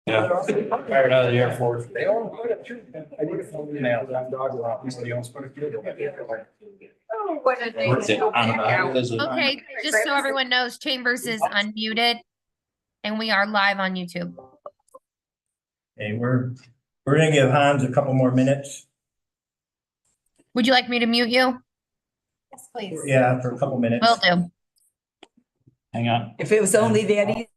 Yeah. Fired out of the Air Force. They all put it too. I need to phone you now. That dog around. Somebody else put it through. What did they do? Okay, just so everyone knows, Chambers is unmuted and we are live on YouTube. Hey, we're gonna give Hans a couple more minutes. Would you like me to mute you? Yes, please. Yeah, for a couple minutes. Will do. Hang on. If it was only that easy.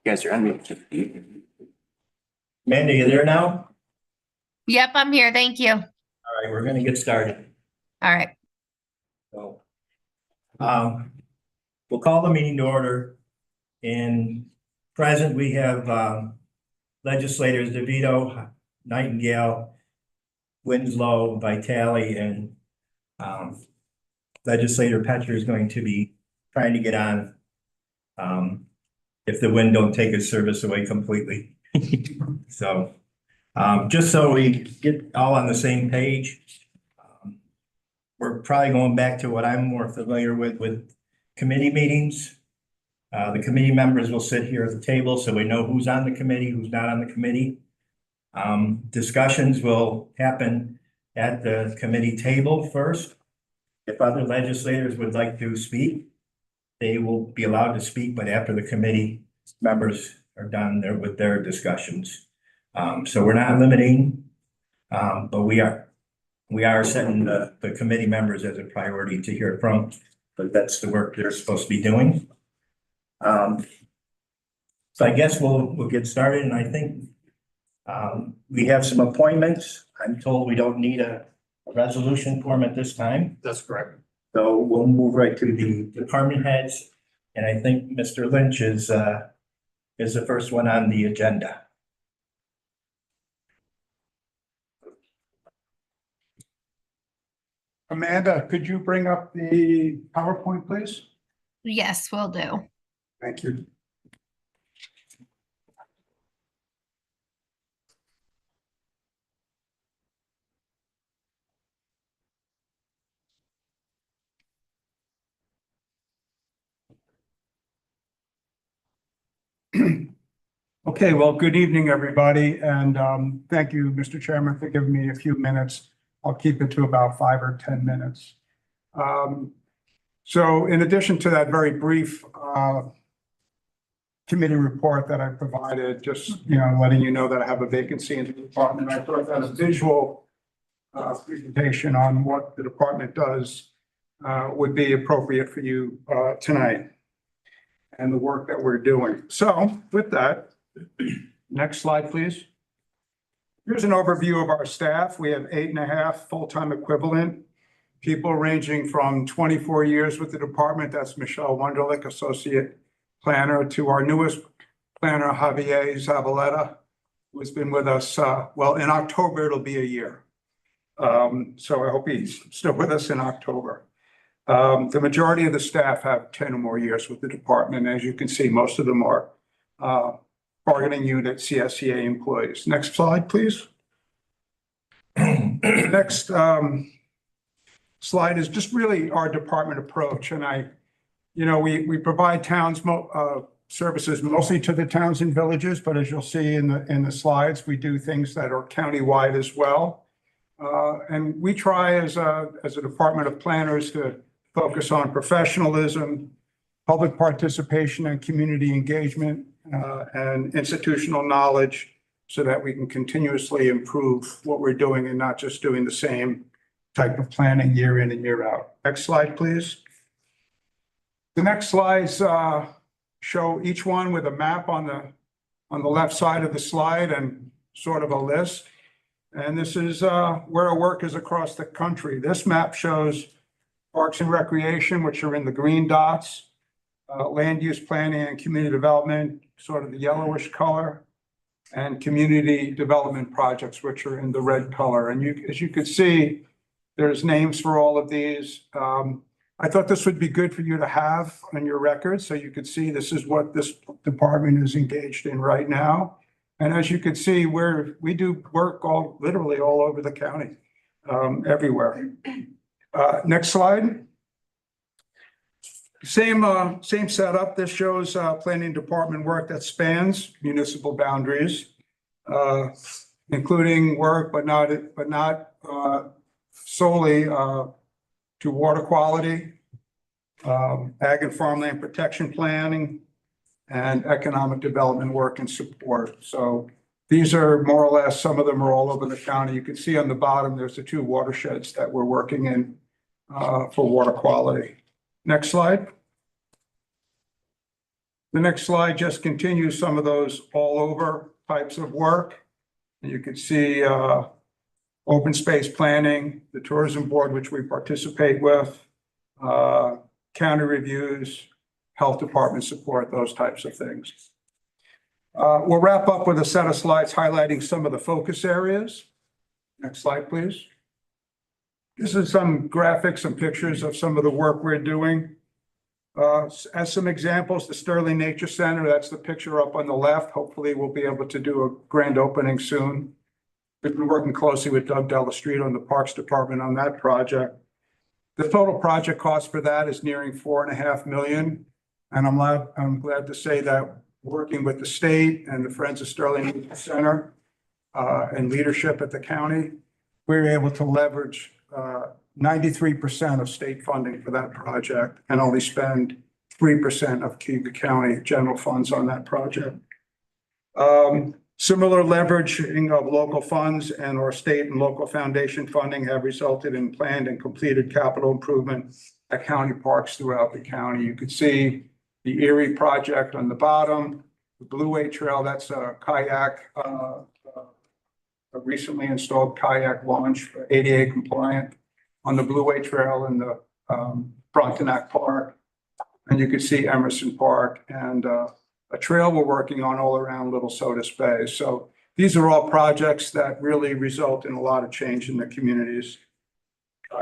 You guys are unmuted. Amanda, you there now? Yep, I'm here. Thank you. All All right, we're gonna get started. right. So, we'll call the meeting to order. In present, we have legislators DeVito, Nightingale, Winslow, Vitale, and legislator Petcher is going to be trying to get on. If the wind don't take his service away completely. So, just so we get all on the same page. We're probably going back to what I'm more familiar with committee meetings. The committee members will sit here at the table, so we know who's on the committee, who's not on the committee. Discussions will happen at the committee table first. If other legislators would like to speak, they will be allowed to speak, but after the committee members are done there with their discussions. So we're not limiting, but we are setting the committee members as a priority to hear from, but that's the work they're supposed to be doing. So I guess we'll get started, and I think we have some appointments. I'm told we don't need a resolution form at this time. That's correct. So we'll move right to the department heads, and I think Mr. Lynch is the first one on the agenda. Amanda, could you bring up the PowerPoint, please? Yes, will do. Thank you. Okay, well, good evening, everybody, and thank you, Mr. Chairman, for giving me a few minutes. I'll keep it to about 5 or 10 minutes. So in addition to that very brief committee report that I provided, just, letting you know that I have a vacancy in the department, I thought that a visual presentation on what the department does would be appropriate for you tonight and the work that we're doing. So with that, next slide, please. Here's an overview of our staff. We have 8.5 full-time equivalent people ranging from 24 years with the department. That's Michelle Wunderlich, Associate Planner, to our newest planner, Javier Zavaleta, who's been with us, well, in October, it'll be a year. So I hope he's still with us in October. The majority of the staff have 10 or more years with the department. As you can see, most of them are bargaining unit CSEA employees. Next slide, please. Next slide is just really our department approach. And we provide towns services mostly to the towns and villages, but as you'll see in the slides, we do things that are countywide as well. And we try as a department of planners to focus on professionalism, public participation and community engagement, and institutional knowledge so that we can continuously improve what we're doing and not just doing the same type of planning year in and year out. Next slide, please. The next slides show each one with a map on the left side of the slide and sort of a list. And this is where our work is across the country. This map shows parks and recreation, which are in the green dots, land use planning and community development, sort of the yellowish color, and community development projects, which are in the red color. And as you can see, there's names for all of these. I thought this would be good for you to have on your record, so you could see this is what this department is engaged in right now. And as you can see, we do work literally all over the county, everywhere. Next slide. Same setup. This shows planning department work that spans municipal boundaries, including work, but not solely to water quality, ag and farmland protection planning, and economic development work and support. So these are more or less, some of them are all over the county. You can see on the bottom, there's the 2 watersheds that we're working in for water quality. Next slide. The next slide just continues some of those all over types of work. And you can see open space planning, the tourism board, which we participate with, county reviews, health department support, those types of things. We'll wrap up with a set of slides highlighting some of the focus areas. Next slide, please. This is some graphics, some pictures of some of the work we're doing. As some examples, the Sterling Nature Center, that's the picture up on the left. Hopefully we'll be able to do a grand opening soon. We've been working closely with Doug Dellastreet on the Parks Department on that project. The total project cost for that is nearing $4.5 million. And I'm glad to say that working with the state and the Friends of Sterling Nature Center and leadership at the county, we were able to leverage 93% of state funding for that project and only spend 3% of Cayuga County general funds on that project. Similar leveraging of local funds and or state and local foundation funding have resulted in planned and completed capital improvement at county parks throughout the county. You could see the Erie project on the bottom, the Blue Way Trail, that's a kayak, a recently installed kayak launch, ADA compliant on the Blue Way Trail in the Frontenac Park. And you can see Emerson Park and a trail we're working on all around Little Sodas Bay. So these are all projects that really result in a lot of change in the communities.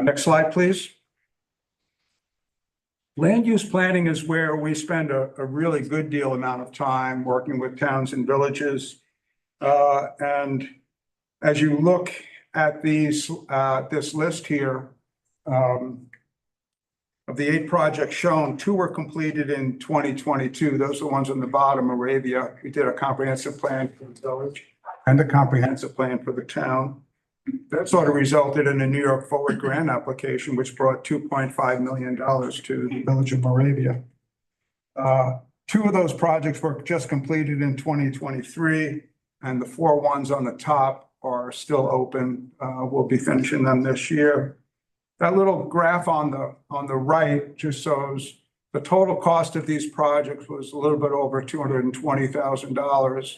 Next slide, please. Land use planning is where we spend a really good deal amount of time working with towns and villages. And as you look at this list here, of the 8 projects shown, 2 were completed in 2022. Those are the ones on the bottom, Moravia. We did a comprehensive plan for the village and a comprehensive plan for the town. That sort of resulted in a New York Forward grant application, which brought $2.5 million to the village of Moravia. 2 of those projects were just completed in 2023, and the 4 ones on the top are still open. We'll be finishing them this year. That little graph on the right just shows the total cost of these projects was a little bit over $220,000.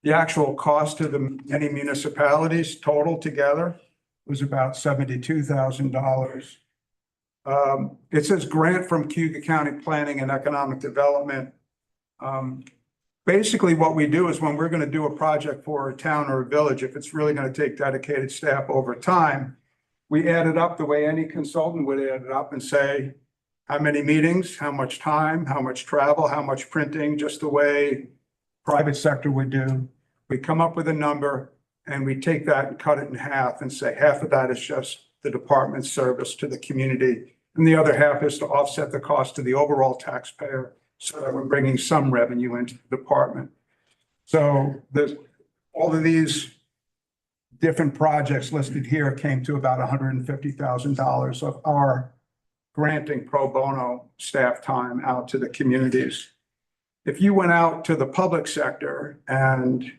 The actual cost to the many municipalities total together was about $72,000. It says grant from Cayuga County Planning and Economic Development. basically what we do is when we're going to do a project for a town or a village, if it's really going to take dedicated staff over time, we add it up the way any consultant would add it up and say, how many meetings, how much time, how much travel, how much printing, just the way private sector would do. We come up with a number and we take that and cut it in half and say half of that is just the department's service to the community. And the other half is to offset the cost to the overall taxpayer so that we're bringing some revenue into the department. So there's all of these different projects listed here came to about $150,000 of our granting pro bono staff time out to the communities. If you went out to the public sector and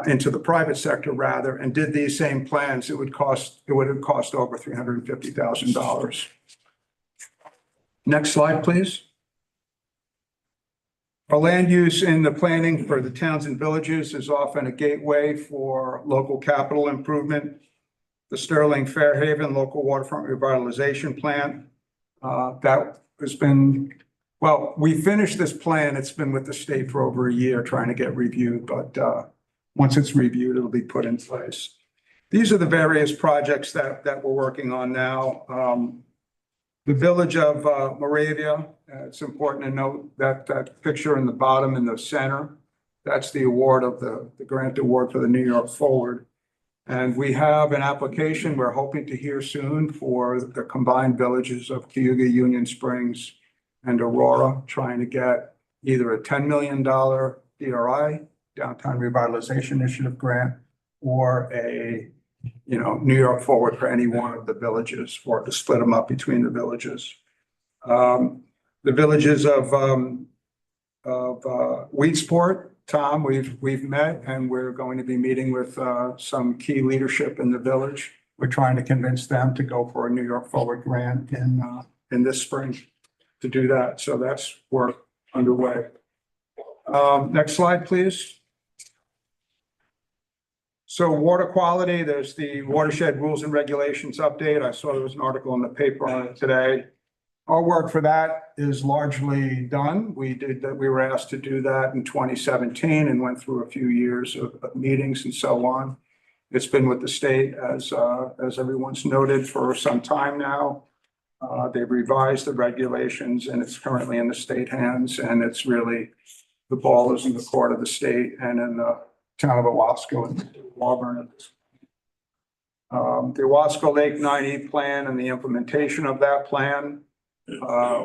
into the private sector rather, and did these same plans, it would have cost over $350,000. Next slide, please. Our land use in the planning for the towns and villages is often a gateway for local capital improvement. The Sterling Fairhaven Local Waterfront Revitalization Plan, that has been, well, we finished this plan. It's been with the state for over a year trying to get reviewed, but once it's reviewed, it'll be put in place. These are the various projects that we're working on now. The village of Moravia, it's important to note that that picture in the bottom in the center, that's the award of the grant award for the New York Forward. And we have an application we're hoping to hear soon for the combined villages of Cayuga, Union Springs, and Aurora, trying to get either a $10 million DRI, Downtown Revitalization Initiative grant, or a New York Forward for any one of the villages, or to split them up between the villages. The villages of Weedsport, Tom, we've met, and we're going to be meeting with some key leadership in the village. We're trying to convince them to go for a New York Forward grant in this spring to do that. So that's work underway. Next slide, please. So water quality, there's the watershed rules and regulations update. I saw there was an article in the paper on it today. Our work for that is largely done. We were asked to do that in 2017 and went through a few years of meetings and so on. It's been with the state, as everyone's noted, for some time now. They've revised the regulations and it's currently in the state hands, and it's really, the ball is in the court of the state and in the town of Owasco and Auburn. The Owasco Lake 9E plan and the implementation of that plan.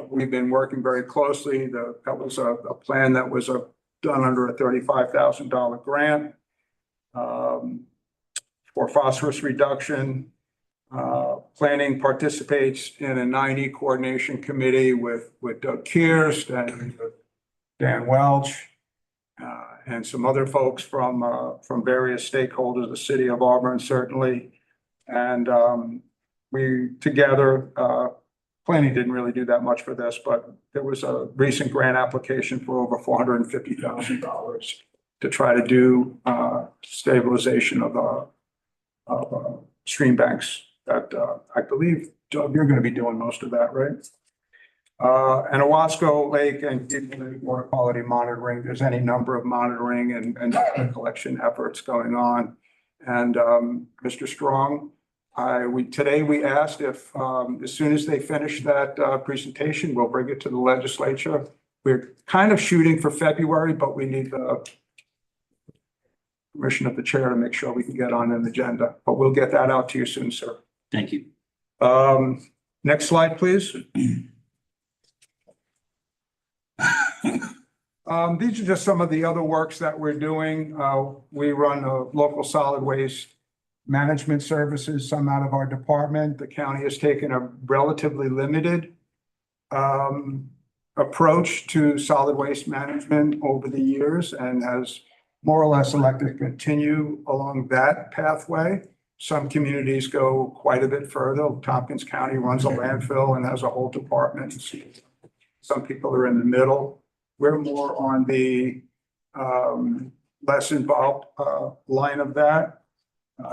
We've been working very closely. That was a plan that was done under a $35,000 grant for phosphorus reduction. Planning participates in a 9E coordination committee with Doug Kearst and Dan Welch. And some other folks from various stakeholders, the city of Auburn, certainly. And we together, planning didn't really do that much for this, but there was a recent grant application for over $450,000 to try to do stabilization of stream banks that I believe, Doug, you're going to be doing most of that, right? And Owasco Lake and water quality monitoring, there's any number of monitoring and collection efforts going on. And Mr. Strong, today we asked if as soon as they finish that presentation, we'll bring it to the legislature. We're kind of shooting for February, but we need the permission of the chair to make sure we can get on an agenda. But we'll get that out to you soon, sir. Thank you. Next slide, please. These are just some of the other works that we're doing. We run local solid waste management services, some out of our department. The county has taken a relatively limited approach to solid waste management over the years and has more or less elected to continue along that pathway. Some communities go quite a bit further. Tompkins County runs a landfill and has a whole department. Some people are in the middle. We're more on the less involved line of that.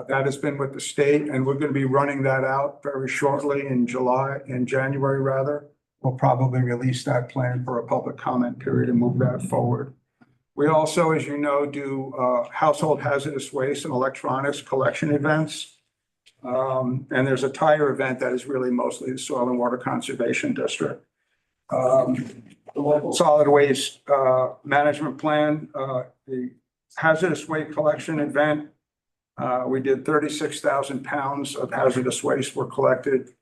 That has been with the state, and we're going to be running that out very shortly in January rather. We'll probably release that plan for a public comment period and move that forward. We also, as you know, do household hazardous waste and electronics collection events. And there's a tire event that is really mostly the Soil and Water Conservation District. The local solid waste management plan, the hazardous waste collection event. We did 36,000 pounds of hazardous waste were collected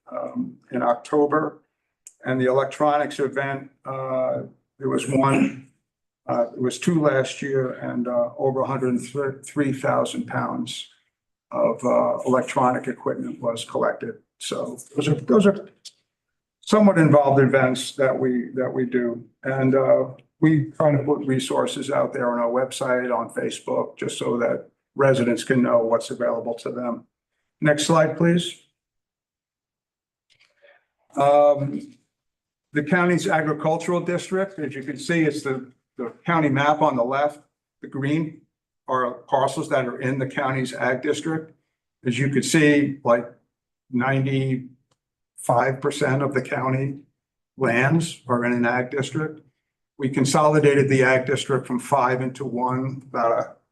in October. And the electronics event, there was one, it was two last year, and over 103,000 pounds of electronic equipment was collected. So those are somewhat involved events that we do. And we try to put resources out there on our website, on Facebook, just so that residents can know what's available to them. Next slide, please. The county's agricultural district, as you can see, it's the county map on the left. The green are parcels that are in the county's ag district. As you can see, like 95% of the county lands are in an ag district. We consolidated the ag district from 5 into 1 about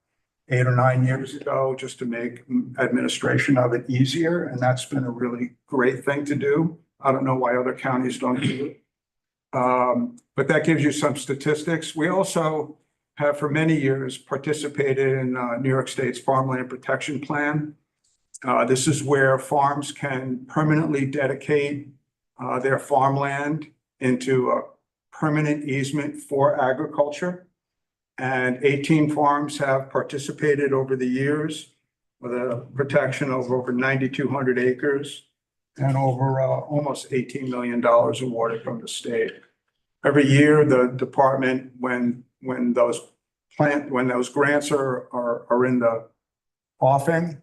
8 or 9 years ago, just to make administration of it easier. And that's been a really great thing to do. I don't know why other counties don't do it. But that gives you some statistics. We also have for many years participated in New York State's Farmland Protection Plan. This is where farms can permanently dedicate their farmland into a permanent easement for agriculture. And 18 farms have participated over the years with a protection of over 9,200 acres and over almost $18 million awarded from the state. Every year, the department, when those grants are in the offing,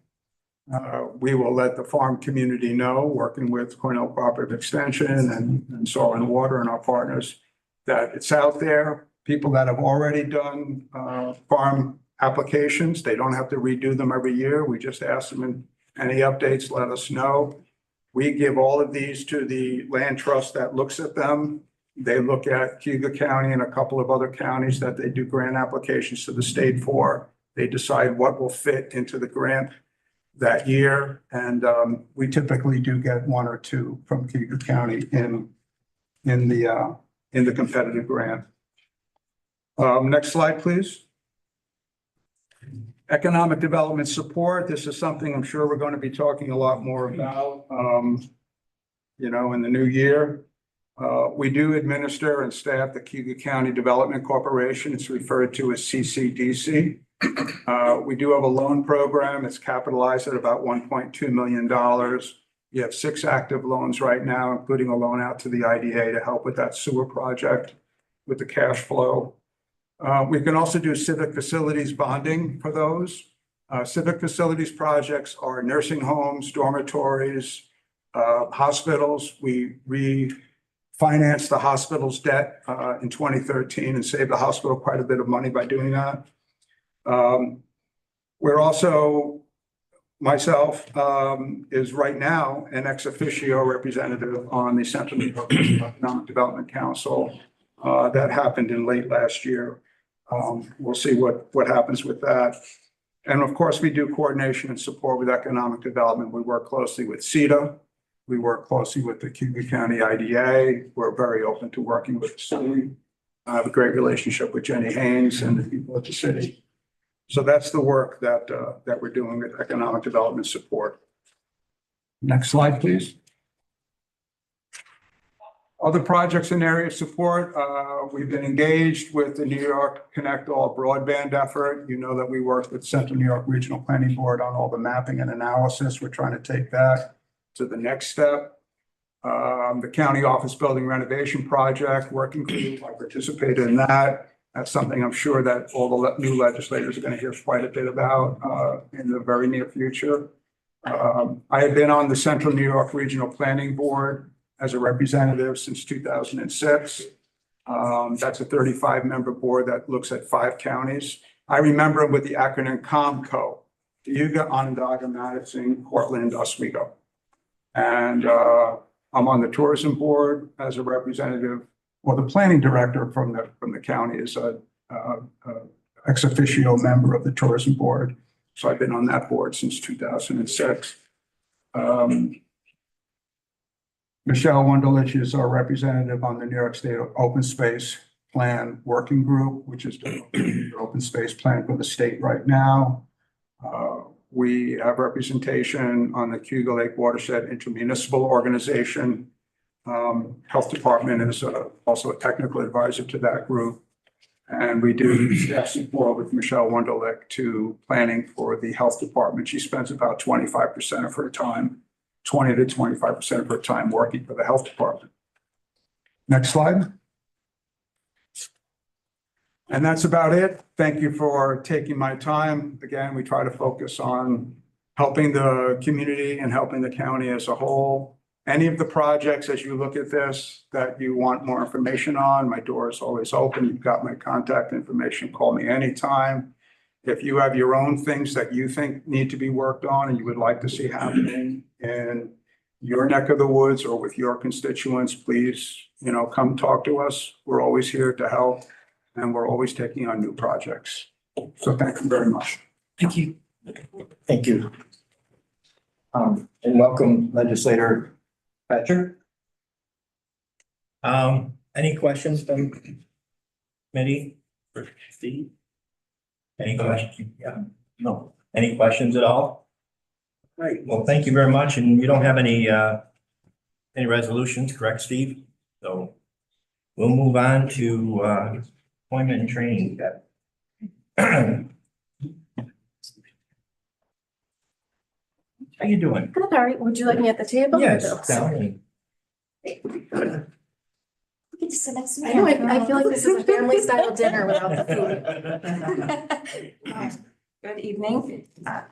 we will let the farm community know, working with Cornell Cooperative Extension and Soil and Water and our partners, that it's out there. People that have already done farm applications, they don't have to redo them every year. We just ask them, and any updates, let us know. We give all of these to the land trust that looks at them. They look at Cayuga County and a couple of other counties that they do grant applications to the state for. They decide what will fit into the grant that year. And we typically do get 1 or 2 from Cayuga County in the competitive grant. Next slide, please. Economic development support. This is something I'm sure we're going to be talking a lot more about, in the new year. We do administer and staff the Cayuga County Development Corporation. It's referred to as CCDC. We do have a loan program. It's capitalized at about $1.2 million. You have 6 active loans right now, including a loan out to the IDA to help with that sewer project with the cash flow. We can also do civic facilities bonding for those. Civic facilities projects are nursing homes, dormitories, hospitals. We refinanced the hospital's debt in 2013 and saved the hospital quite a bit of money by doing that. We're also, myself, is right now an ex officio representative on the Central New York Economic Development Council. That happened in late last year. We'll see what happens with that. And of course, we do coordination and support with economic development. We work closely with CETA. We work closely with the Cayuga County IDA. We're very open to working with the city. I have a great relationship with Jenny Haynes and the people at the city. So that's the work that we're doing with economic development support. Next slide, please. Other projects in area of support, we've been engaged with the New York Connect All broadband effort. You know that we work with Central New York Regional Planning Board on all the mapping and analysis. We're trying to take that to the next step. The county office building renovation project, working group, I participated in that. That's something I'm sure that all the new legislators are going to hear quite a bit about in the very near future. I have been on the Central New York Regional Planning Board as a representative since 2006. That's a 35-member board that looks at 5 counties. I remember with the acronym COMCO, Cayuga, Onondaga, Madison, Cortland, Oswego. And I'm on the tourism board as a representative. Well, the planning director from the county is ex officio member of the tourism board. So I've been on that board since 2006. Michelle Wunderlich is our representative on the New York State Open Space Plan Working Group, which is the open space plan for the state right now. We have representation on the Cayuga Lake Watershed Intermunicipal Organization. Health Department is also a technical advisor to that group. And we do staff support with Michelle Wunderlich to planning for the Health Department. She spends about 25% of her time, 20 to 25% of her time working for the Health Department. Next slide. And that's about it. Thank you for taking my time. Again, we try to focus on helping the community and helping the county as a whole. Any of the projects, as you look at this, that you want more information on, my door is always open. You've got my contact information. Call me anytime. If you have your own things that you think need to be worked on and you would like to see happening in your neck of the woods or with your constituents, please, come talk to us. We're always here to help, and we're always taking on new projects. So thank you very much. Thank you. Thank you. And welcome legislator Patrick. Any questions from committee for Steve? Any questions? Yeah, no. Any questions at all? Great. Well, thank you very much. And you don't have any resolutions, correct, Steve? So we'll move on to appointment and training. How you doing? Good, all right. Would you like me at the table? Yes, Or down. We can just sit next to me. I feel like this is a family style dinner without the food. Good evening. I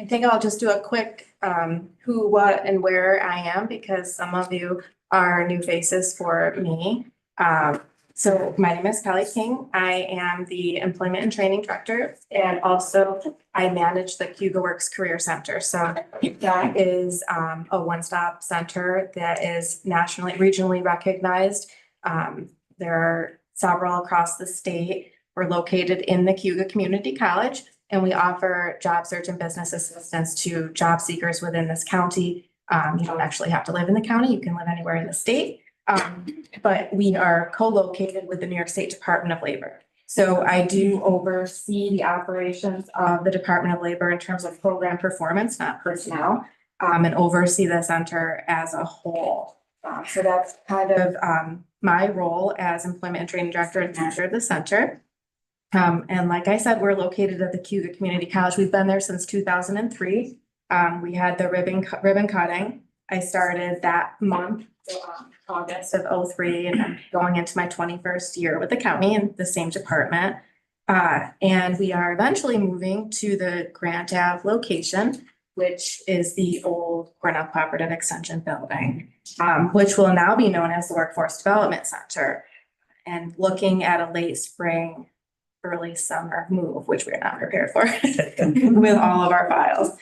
think I'll just do a quick who, what, and where I am, because some of you are new faces for me. So my name is Kelly King. I am the Employment and Training Director, and also I manage the Cayuga Works Career Center. So that is a one-stop center that is nationally, regionally recognized. There are several across the state. We're located in the Cayuga Community College, and we offer job search and business assistance to job seekers within this county. You don't actually have to live in the county. You can live anywhere in the state. But we are co-located with the New York State Department of Labor. So I do oversee the operations of the Department of Labor in terms of program performance, not personnel, and oversee the center as a whole. So that's kind of my role as Employment and Training Director and manager of the center. And like I said, we're located at the Cayuga Community College. We've been there since 2003. We had the ribbon cutting. I started that month, August of 03, and I'm going into my 21st year with the county in the same department. And we are eventually moving to the Grant Ave location, which is the old Cornell Cooperative Extension building, which will now be known as the Workforce Development Center, and looking at a late spring, early summer move, which we're not prepared for with all of our files.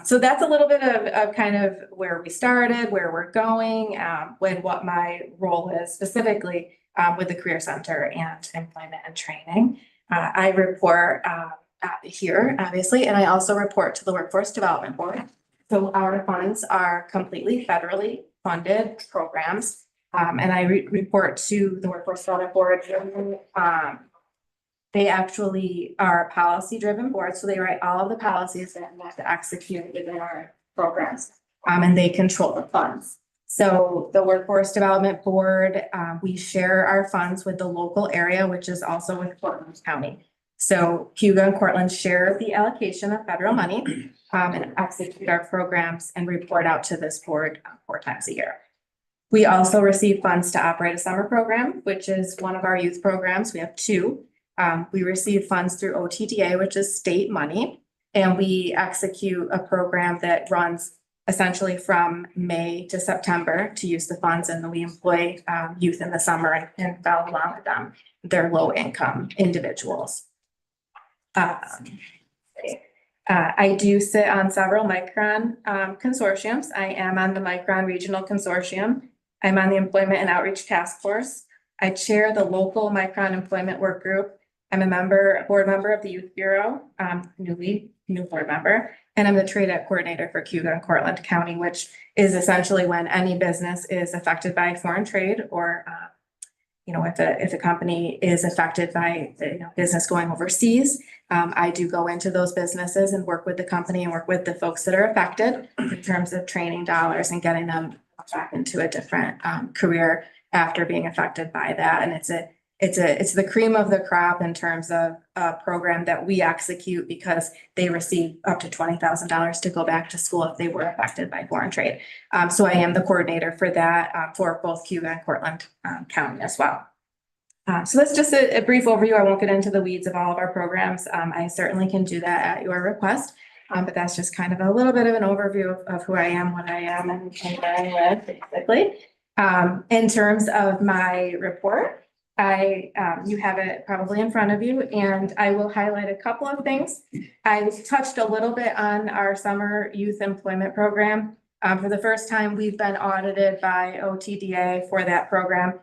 So that's a little bit of kind of where we started, where we're going, what my role is specifically with the Career Center and Employment and Training. I report here, obviously, and I also report to the Workforce Development Board. So our funds are completely federally funded programs, and I report to the Workforce Development Board. They actually are a policy-driven board, so they write all of the policies that we have to execute within our programs, and they control the funds. So the Workforce Development Board, we share our funds with the local area, which is also with Cortland County. So Cayuga and Cortland share the allocation of federal money and execute our programs and report out to this board 4 times a year. We also receive funds to operate a summer program, which is one of our youth programs. We have 2. We receive funds through OTDA, which is state money, and we execute a program that runs essentially from May to September to use the funds, and then we employ youth in the summer and follow along with them. They're low income individuals. I do sit on several Micron consortiums. I am on the Micron Regional Consortium. I'm on the Employment and Outreach Task Force. I chair the local Micron Employment Work Group. I'm a board member of the Youth Bureau, new board member, and I'm the trade ed coordinator for Cayuga and Cortland County, which is essentially when any business is affected by foreign trade or, if a company is affected by, business going overseas. I do go into those businesses and work with the company and work with the folks that are affected in terms of training dollars and getting them back into a different, career after being affected by that. And it's the cream of the crop in terms of a program that we execute because they receive up to $20,000 to go back to school if they were affected by foreign trade. So I am the coordinator for that, for both Cayuga and Cortland County as well. So that's just a brief overview. I won't get into the weeds of all of our programs. I certainly can do that at your request. But that's just kind of a little bit of an overview of who I am, what I am, and where I live, basically. In terms of my report, you have it probably in front of you, and I will highlight a couple of things. I touched a little bit on our summer youth employment program. For the first time, we've been audited by OTDA for that program.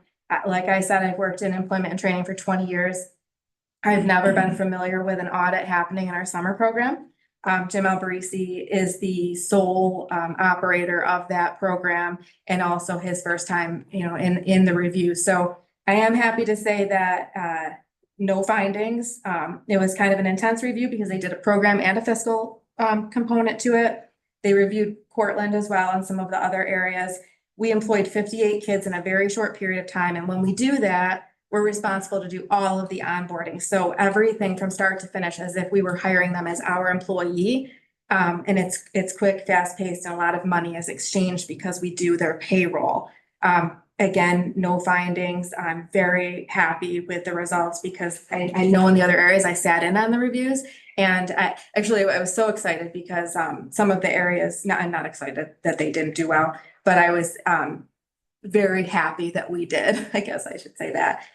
Like I said, I've worked in employment and training for 20 years. I've never been familiar with an audit happening in our summer program. Jim Alberisi is the sole operator of that program, and also his first time, in the review. So I am happy to say that no findings. It was kind of an intense review because they did a program and a fiscal component to it. They reviewed Cortland as well and some of the other areas. We employed 58 kids in a very short period of time. And when we do that, we're responsible to do all of the onboarding. So everything from start to finish, as if we were hiring them as our employee. And it's quick, fast paced, and a lot of money is exchanged because we do their payroll. Again, no findings. I'm very happy with the results because I know in the other areas I sat in on the reviews. And I was so excited because some of the areas, I'm not excited that they didn't do well, but I was very happy that we did. I guess I should say that.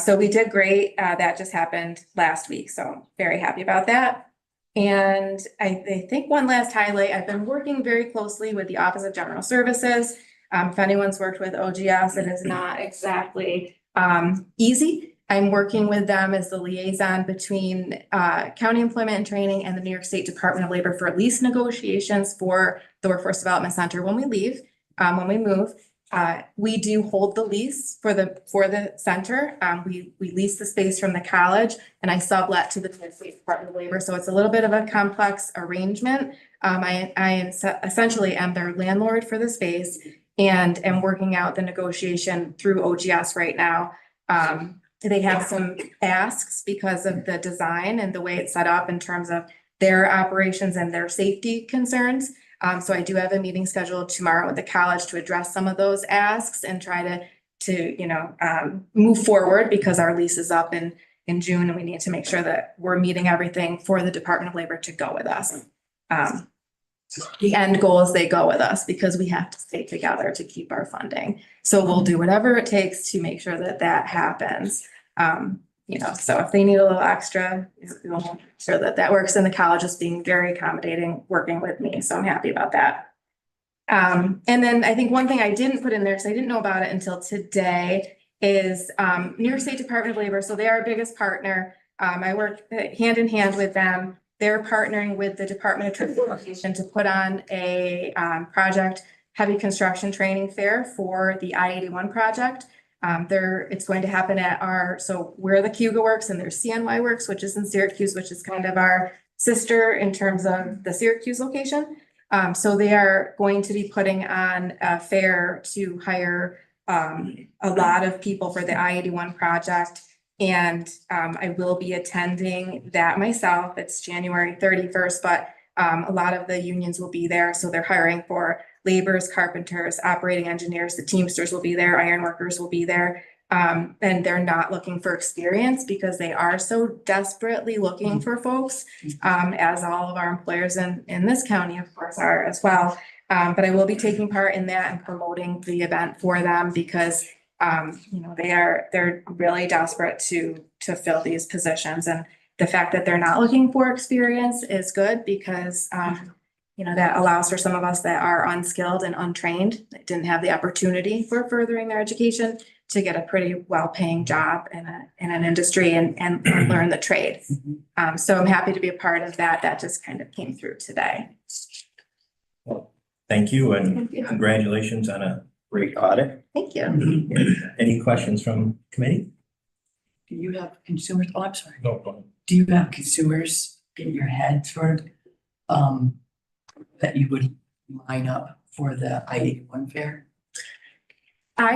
So we did great. That just happened last week. So very happy about that. And I think one last highlight, I've been working very closely with the Office of General Services. If anyone's worked with OGS, it is not exactly easy. I'm working with them as the liaison between County Employment and Training and the New York State Department of Labor for lease negotiations for the Workforce Development Center when we leave, when we move. We do hold the lease for the center. We lease the space from the college, and I sublet to the New York State Department of Labor. So it's a little bit of a complex arrangement. I essentially am their landlord for the space and am working out the negotiation through OGS right now. They have some asks because of the design and the way it's set up in terms of their operations and their safety concerns. So I do have a meeting scheduled tomorrow with the college to address some of those asks and try to move forward because our lease is up in June and we need to make sure that we're meeting everything for the Department of Labor to go with us. The end goal is they go with us because we have to stay together to keep our funding. So we'll do whatever it takes to make sure that that happens. So if they need a little extra, we'll make sure that that works. And the college is being very accommodating, working with me. So I'm happy about that. And then I think one thing I didn't put in there, because I didn't know about it until today, is New York State Department of Labor. So they are our biggest partner. I work hand in hand with them. They're partnering with the Department of Transportation to put on a project heavy construction training fair for the I-81 project. It's going to happen at so where the Cayuga works, and there's CNY works, which is in Syracuse, which is kind of our sister in terms of the Syracuse location. So they are going to be putting on a fair to hire a lot of people for the I-81 project. And I will be attending that myself. It's January 31st, but a lot of the unions will be there. So they're hiring for laborers, carpenters, operating engineers, the Teamsters will be there, iron workers will be there. And they're not looking for experience because they are so desperately looking for folks, as all of our employers in this county, of course, are as well. But I will be taking part in that and promoting the event for them because they're really desperate to fill these positions. And the fact that they're not looking for experience is good because that allows for some of us that are unskilled and untrained, that didn't have the opportunity for furthering their education, to get a pretty well-paying job in an industry and learn the trade. So I'm happy to be a part of that. That just kind of came through today. Thank you and Thank you. congratulations on a great audit. Thank you. Any questions from committee? Do you have consumers, oh, I'm sorry, No problem. do you have consumers in your head sort of, that you would line up for the I-81 fair?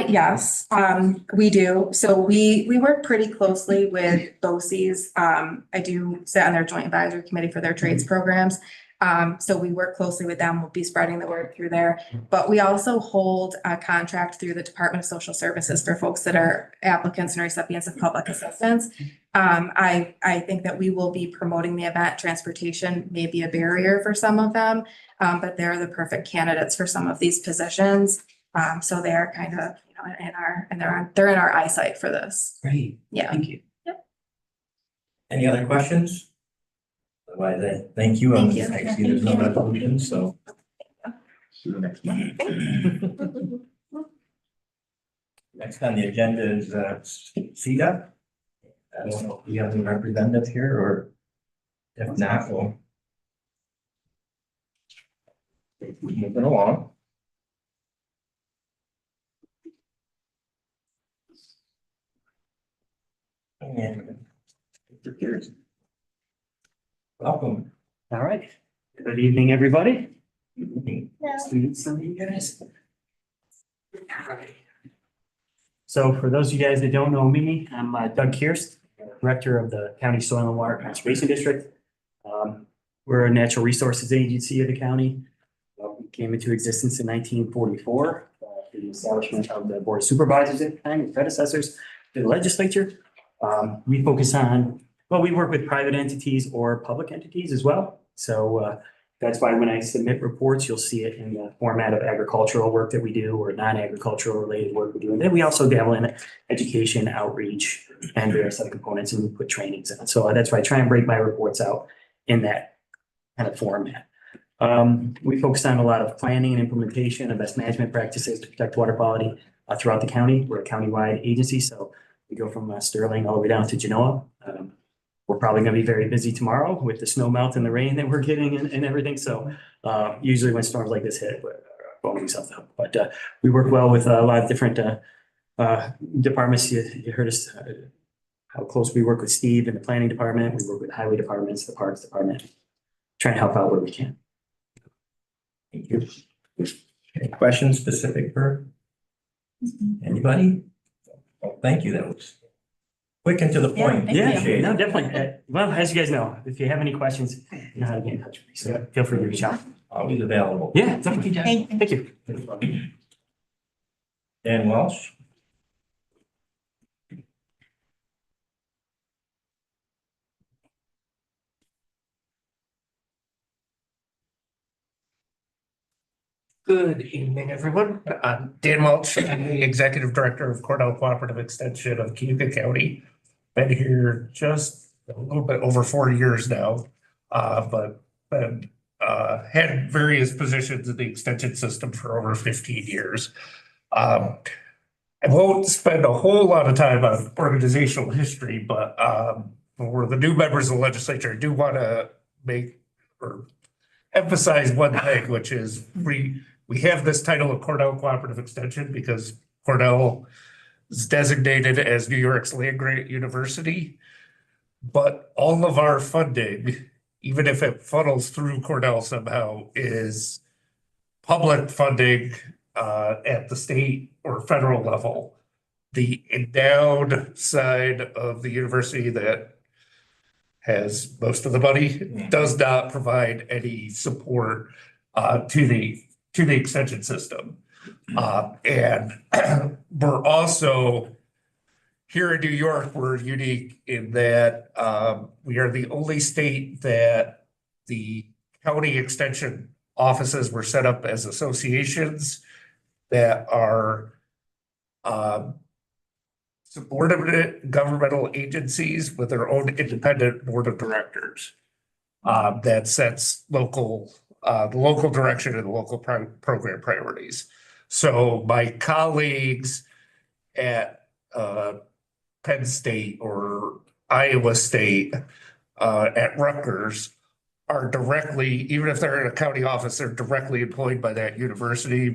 Yes, we do. So we work pretty closely with BOCES. I do sit on their joint advisory committee for their trades programs. So we work closely with them. We'll be spreading the word through there. But we also hold a contract through the Department of Social Services for folks that are applicants and recipients of public assistance. I think that we will be promoting the event. Transportation may be a barrier for some of them, but they're the perfect candidates for some of these positions. So they're kind of, they're in our eyesight for this. Great, Yeah. thank you. Any other questions? Otherwise, thank you. Thank you. I see there's no resolution, so. See you next month. Next on the agenda is CEDA. I don't know if we have any representative here or if not, we'll move it along. And Mr. Pierce. Welcome. All right. Good evening, everybody. Yeah. Students, some of you guys. All right. So for those of you guys that don't know me, I'm Doug Kirst, Director of the County Soil and Water Conservation District. We're a natural resources agency of the county. We came into existence in 1944 through the establishment of the Board of Supervisors at the time, and predecessors to the legislature. We focus on, well, we work with private entities or public entities as well. So that's why when I submit reports, you'll see it in the format of agricultural work that we do or non-agricultural related work we do. And then we also dabble in education, outreach, and various other components, and we put trainings in. So that's why I try and break my reports out in that kind of format. We focus on a lot of planning and implementation of best management practices to protect water quality throughout the county. We're a countywide agency, so we go from Sterling all the way down to Genoa. We're probably going to be very busy tomorrow with the snow melt and the rain that we're getting and everything. So usually when storms like this hit, we're blowing stuff up. But we work well with a lot of different departments. You heard us how close we work with Steve in the planning department. We work with highway departments, the parks department, trying to help out where we can. Thank you. Any questions specific for anybody? Well, thank you. That was quick and to the point. Yeah, thank Appreciate No, it. definitely. Well, as you guys know, if you have any questions, you know how to get in touch with me. So feel free to reach out. Always available. Yeah, definitely. Thank you. Dan Welsh. Good evening, everyone. I'm Dan Welch. I'm the Executive Director of Cordell Cooperative Extension of Cayuga County. Been here just a little bit over 4 years now, but been had various positions in the extension system for over 15 years. I won't spend a whole lot of time on organizational history, but for the new members of the legislature, I do want to make or emphasize one thing, which is we have this title of Cordell Cooperative Extension because Cordell is designated as New York's land grant university. But all of our funding, even if it funnels through Cordell somehow, is public funding at the state or federal level. The endowed side of the university that has most of the money does not provide any support to the extension system. And we're also here in New York, we're unique in that we are the only state that the county extension offices were set up as associations that are subordinate governmental agencies with their own independent board of directors that sets the local direction and the local program priorities. So my colleagues at Penn State or Iowa State, at Rutgers are directly, even if they're in a county office, they're directly employed by that university.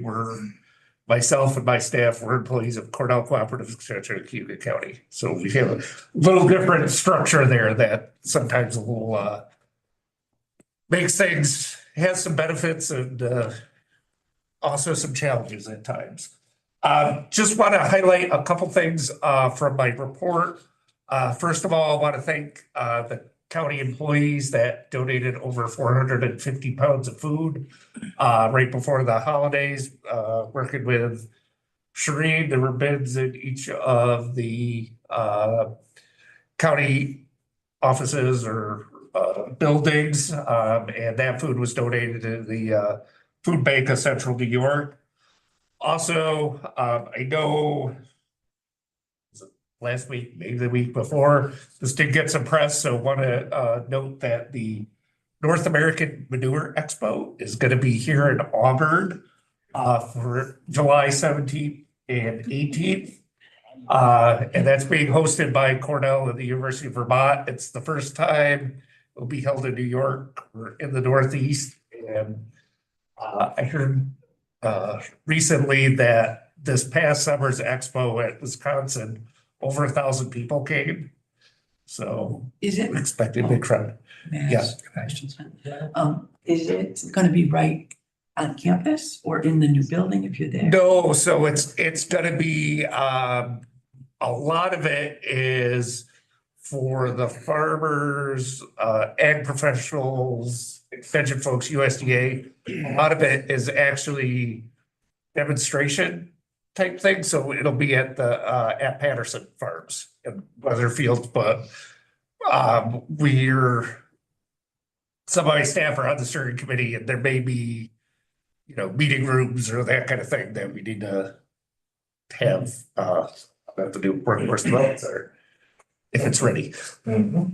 Myself and my staff were employees of Cornell Cooperative Extension in Cayuga County. So we have a little different structure there that sometimes will makes things, has some benefits and also some challenges at times. Just want to highlight a couple things from my report. First of all, I want to thank the county employees that donated over 450 pounds of food right before the holidays, working with Shereen. There were bins in each of the county offices or buildings, and that food was donated to the Food Bank of Central New York. Also, I know last week, maybe the week before, this did get some press, so want to note that the North American Manure Expo is going to be here in Auburn for July 17th and 18th. And that's being hosted by Cornell and the University of Vermont. It's the first time it'll be held in New York or in the Northeast. And I heard recently that this past summer's expo at Wisconsin, over 1,000 people came. So Is it? expected big crowd. Yes. Questions. Is it gonna be right on campus or in the new building if you're there? No, so it's gonna be, a lot of it is for the farmers, ag professionals, extension folks, USDA. A lot of it is actually demonstration type thing, so it'll be at the, at Patterson Farms in Weatherfield, but, some of my staff are on the steering committee and there may be, meeting rooms or that kind of thing that we need to have, to do workforce development there if it's ready.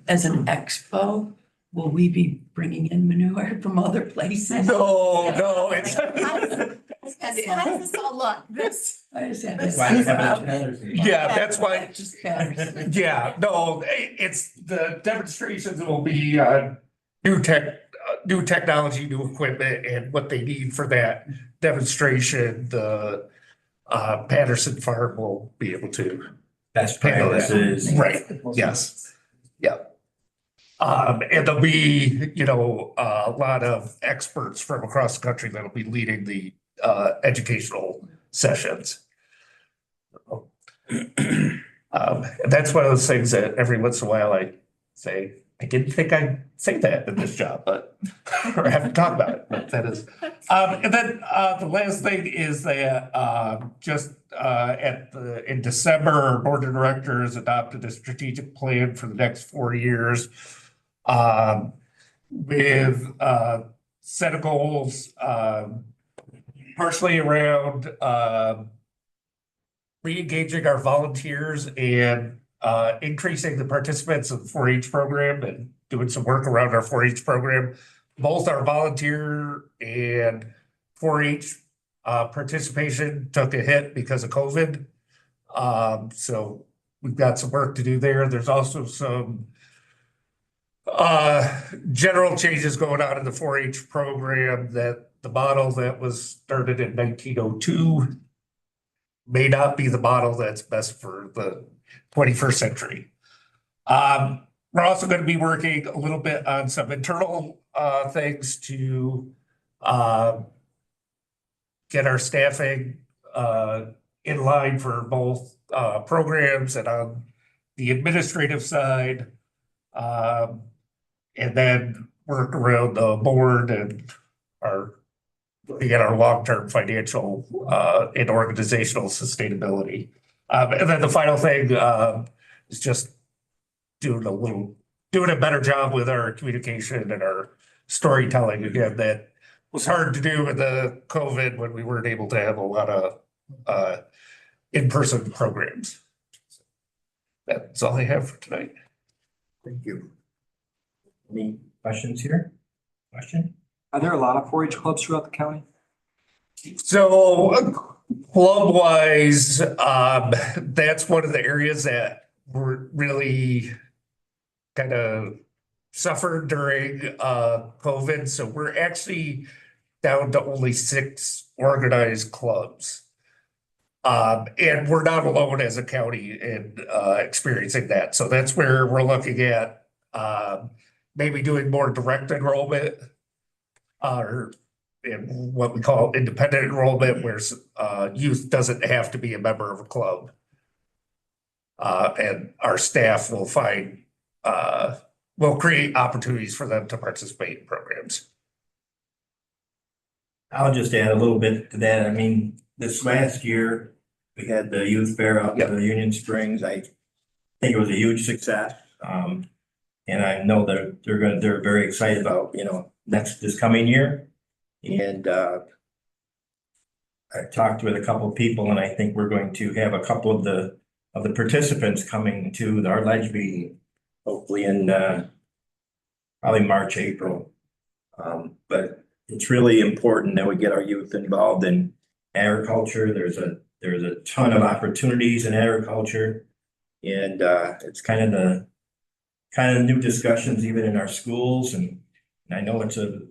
As an expo, will we be bringing in manure from other places? No, it's. How does this all look? I understand this. Yeah, that's why, Just Patterson. yeah, no, it's the demonstrations will be new technology, new equipment, and what they need for that demonstration. The Patterson Farm will be able to. Best handle that. practices. Right, yes, yeah. And there'll be, a lot of experts from across the country that'll be leading the educational sessions. That's one of those things that every once in a while I say, I didn't think I'd say that in this job, but or have to talk about it, but that is. And then the last thing is that just in December, our board of directors adopted a strategic plan for the next 4 years with set of goals partially around re-engaging our volunteers and increasing the participants of the 4-H program and doing some work around our 4-H program. Both our volunteer and 4-H participation took a hit because of COVID. So we've got some work to do there. There's also some general changes going on in the 4-H program that the model that was started in 1902 may not be the model that's best for the 21st century. We're also going to be working a little bit on some internal things to get our staffing in line for both programs and on the administrative side. And then work around the board and looking at our long-term financial and organizational sustainability. And then the final thing is just doing a better job with our communication and our storytelling. Again, that was hard to do with the COVID when we weren't able to have a lot of in-person programs. That's all I have for tonight. Thank you. Any questions here? Question? Are there a lot of 4-H clubs throughout the county? So Club wise, that's one of the areas that were really kind of suffered during COVID. So we're actually down to only 6 organized clubs. And we're not alone as a county in experiencing that. So that's where we're looking at maybe doing more direct enrollment or in what we call independent enrollment, where youth doesn't have to be a member of a club. And our staff will will create opportunities for them to participate in programs. I'll just add a little bit to that. I mean, this last year, we had the youth fair up in the Union Springs. I think it was a huge success. And I know that they're very excited about, this coming year. And I talked with a couple of people, and I think we're going to have a couple of the participants coming to our ledge meeting, hopefully in probably March, April. But it's really important that we get our youth involved in agriculture. There's a ton of opportunities in agriculture, and it's kind of the new discussions even in our schools. And I know it's a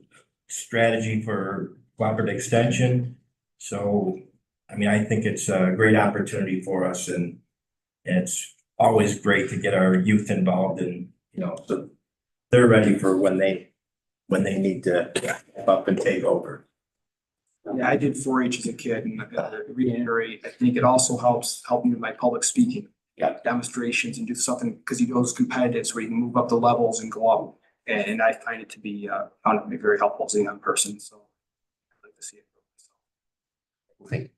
strategy for cooperative extension. So, I mean, I think it's a great opportunity for us, and it's always great to get our youth involved, and so they're ready for when they need to step up and take over. Yeah, I did 4-H as a kid, and reiterate, I think it also helps me with my public speaking. Yeah. Demonstrations and do something, because you do those competitive where you can move up the levels and go up. And I find it to be found it to be very helpful as a young person. So I'd like to see it.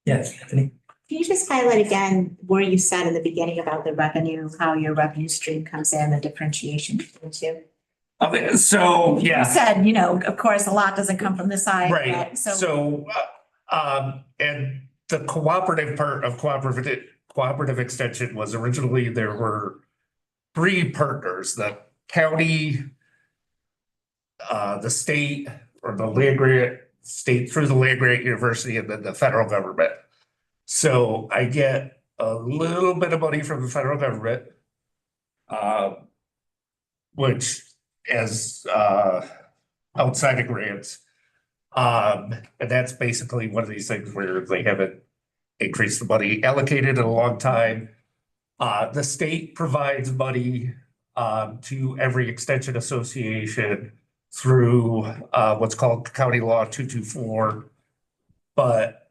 Yes, Anthony. Can you just highlight again where you said in the beginning about the revenue, how your revenue stream comes in, the differentiation between the two? Okay, so You yeah, said, of course, a lot doesn't come from this side. right. but So and the cooperative part of cooperative extension was originally there were 3 partners: the county, the state, or the land grant state through the land grant university, and then the federal government. So I get a little bit of money from the federal government, which as outside of grants. And that's basically one of these things where they haven't increased the money allocated in a long time. The state provides money to every extension association through what's called County Law 224. But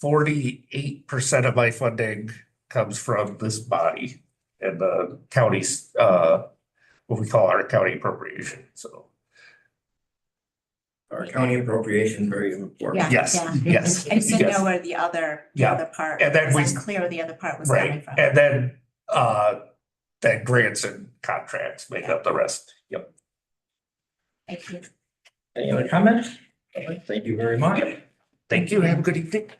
48% of my funding comes from this body and the county's what we call our county appropriation. So Our county appropriation is very important. yes, yes. I just didn't yes. know where the other part. And then it was we- unclear where the other part was coming Right, from. and then grants and contracts make up the rest. Yep. Thank you. Any other comments? Thank you very much. Thank you. Have a good evening.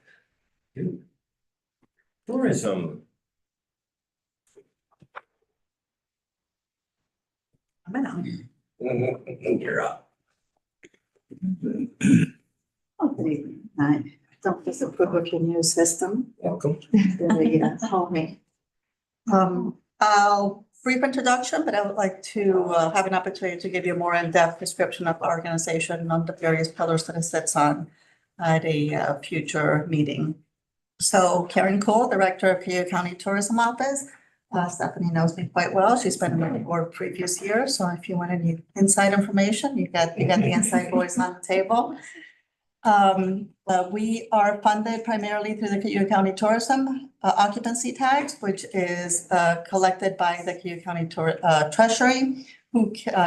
Tourism. I'm in on. You're up. Oh, good evening. I don't visit for booking new system. Welcome. Really help me. I'll brief introduction, but I would like to have an opportunity to give you a more in-depth description of our organization on the various pillars that it sits on at a future meeting. So Karen Cole, Director of Cayuga County Tourism Office. Stephanie knows me quite well. She's been on the board previous years. So if you want any inside information, you got the inside voice on the table. We are funded primarily through the Cayuga County Tourism occupancy tax, which is collected by the Cayuga County Treasury,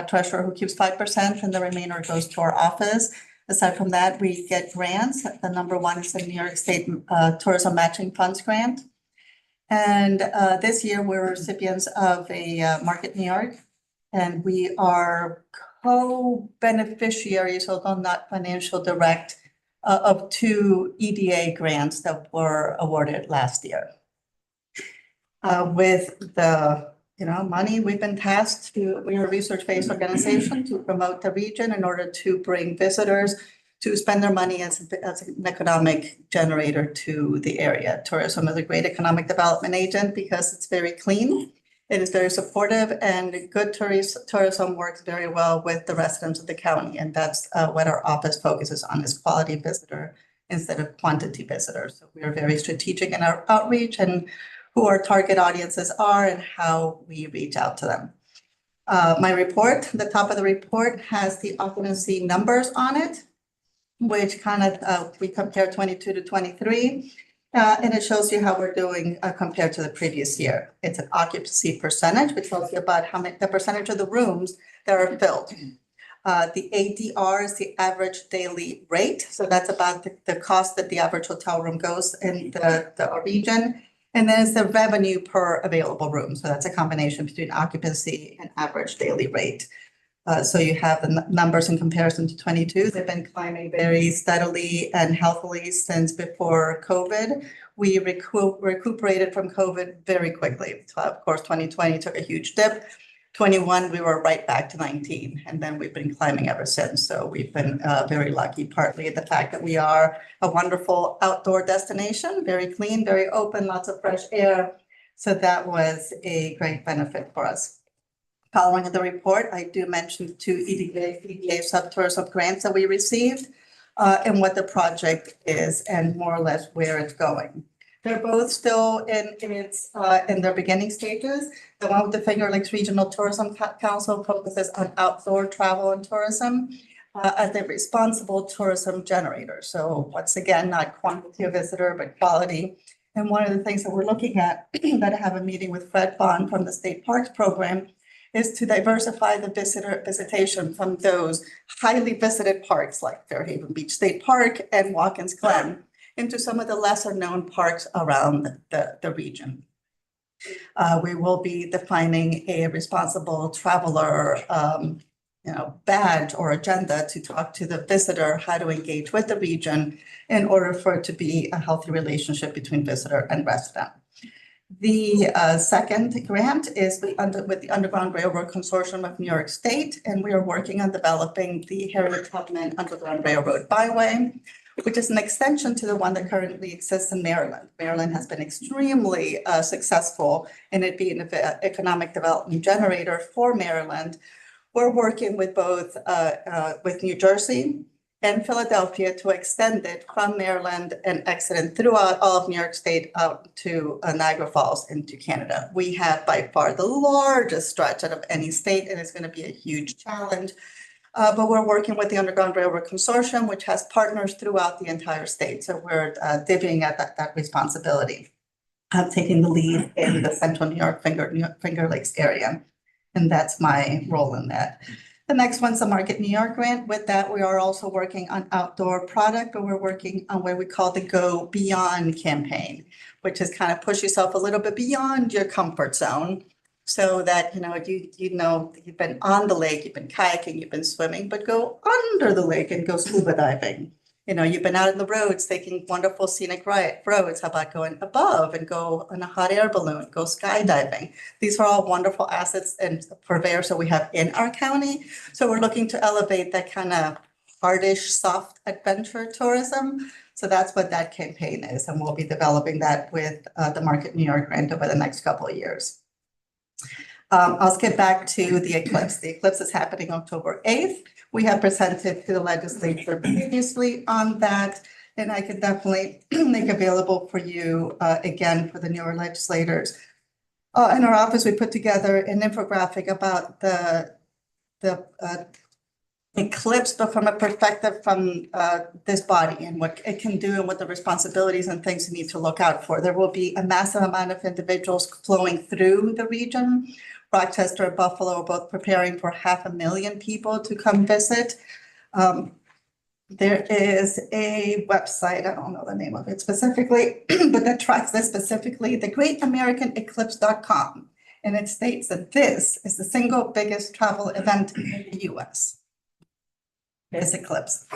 treasurer who keeps 5%, and the remainder goes to our office. Aside from that, we get grants. The number one is the New York State Tourism Matching Funds grant. And this year we're recipients of a Market New York, and we are co-beneficiaries, although not financial direct, of 2 EDA grants that were awarded last year. With the money we've been tasked to, we are a research-based organization to promote the region in order to bring visitors to spend their money as an economic generator to the area. Tourism is a great economic development agent because it's very clean. It is very supportive, and good tourism works very well with the residents of the county. And that's what our office focuses on, is quality visitor instead of quantity visitors. So we are very strategic in our outreach and who our target audiences are and how we reach out to them. My report, the top of the report has the occupancy numbers on it, which kind of, we compare 22 to 23. And it shows you how we're doing compared to the previous year. It's an occupancy percentage, which tells you about the percentage of the rooms that are filled. The ADR is the average daily rate. So that's about the cost that the average hotel room goes in the region. And then it's the revenue per available room. So that's a combination between occupancy and average daily rate. So you have the numbers in comparison to 22. They've been climbing very steadily and healthily since before COVID. We recuperated from COVID very quickly. So of course, 2020 took a huge dip. 21, we were right back to 19, and then we've been climbing ever since. So we've been very lucky, partly the fact that we are a wonderful outdoor destination, very clean, very open, lots of fresh air. So that was a great benefit for us. Following the report, I do mention 2 EDA sub-tourism grants that we received and what the project is and more or less where it's going. They're both still in their beginning stages. The one with the Finger Lakes Regional Tourism Council focuses on outdoor travel and tourism as a responsible tourism generator. So once again, not quantity of visitor, but quality. And one of the things that we're looking at, that I have a meeting with Fred Bond from the State Parks Program, is to diversify the visitation from those highly visited parks like Fairhaven Beach State Park and Watkins Glen into some of the lesser known parks around the region. We will be defining a responsible traveler badge or agenda to talk to the visitor, how to engage with the region in order for it to be a healthy relationship between visitor and resident. The second grant is with the Underground Railroad Consortium of New York State, and we are working on developing the Harriet Tubman Underground Railroad Byway, which is an extension to the one that currently exists in Maryland. Maryland has been extremely successful in it being an economic development generator for Maryland. We're working with both with New Jersey and Philadelphia to extend it from Maryland and exit it throughout all of New York State out to Niagara Falls into Canada. We have by far the largest stretch out of any state, and it's going to be a huge challenge. But we're working with the Underground Railroad Consortium, which has partners throughout the entire state. So we're divvying at that responsibility. I'm taking the lead in the central New York Finger Lakes area, and that's my role in that. The next one's the Market New York grant. With that, we are also working on outdoor product, but we're working on what we call the Go Beyond campaign, which is kind of push yourself a little bit beyond your comfort zone so that, you've been on the lake, you've been kayaking, you've been swimming, but go under the lake and go scuba diving. You've been out on the roads taking wonderful scenic roads. How about going above and go on a hot air balloon, go skydiving? These are all wonderful assets and purveyors that we have in our county. So we're looking to elevate that kind of hardish, soft adventure tourism. So that's what that campaign is. And we'll be developing that with the Market New York grant over the next couple of years. I'll skip back to the eclipse. The eclipse is happening October 8th. We have presented to the legislature previously on that, and I could definitely make available for you again for the newer legislators. In our office, we put together an infographic about the eclipse, but from a perspective from this body and what it can do and what the responsibilities and things you need to look out for. There will be a massive amount of individuals flowing through the region. Rochester and Buffalo are both preparing for 500,000 people to come visit. There is a website, I don't know the name of it specifically, but that tracks this specifically, thegreatamericaneclipse.com. And it states that this is the single biggest travel event in the US. This eclipse.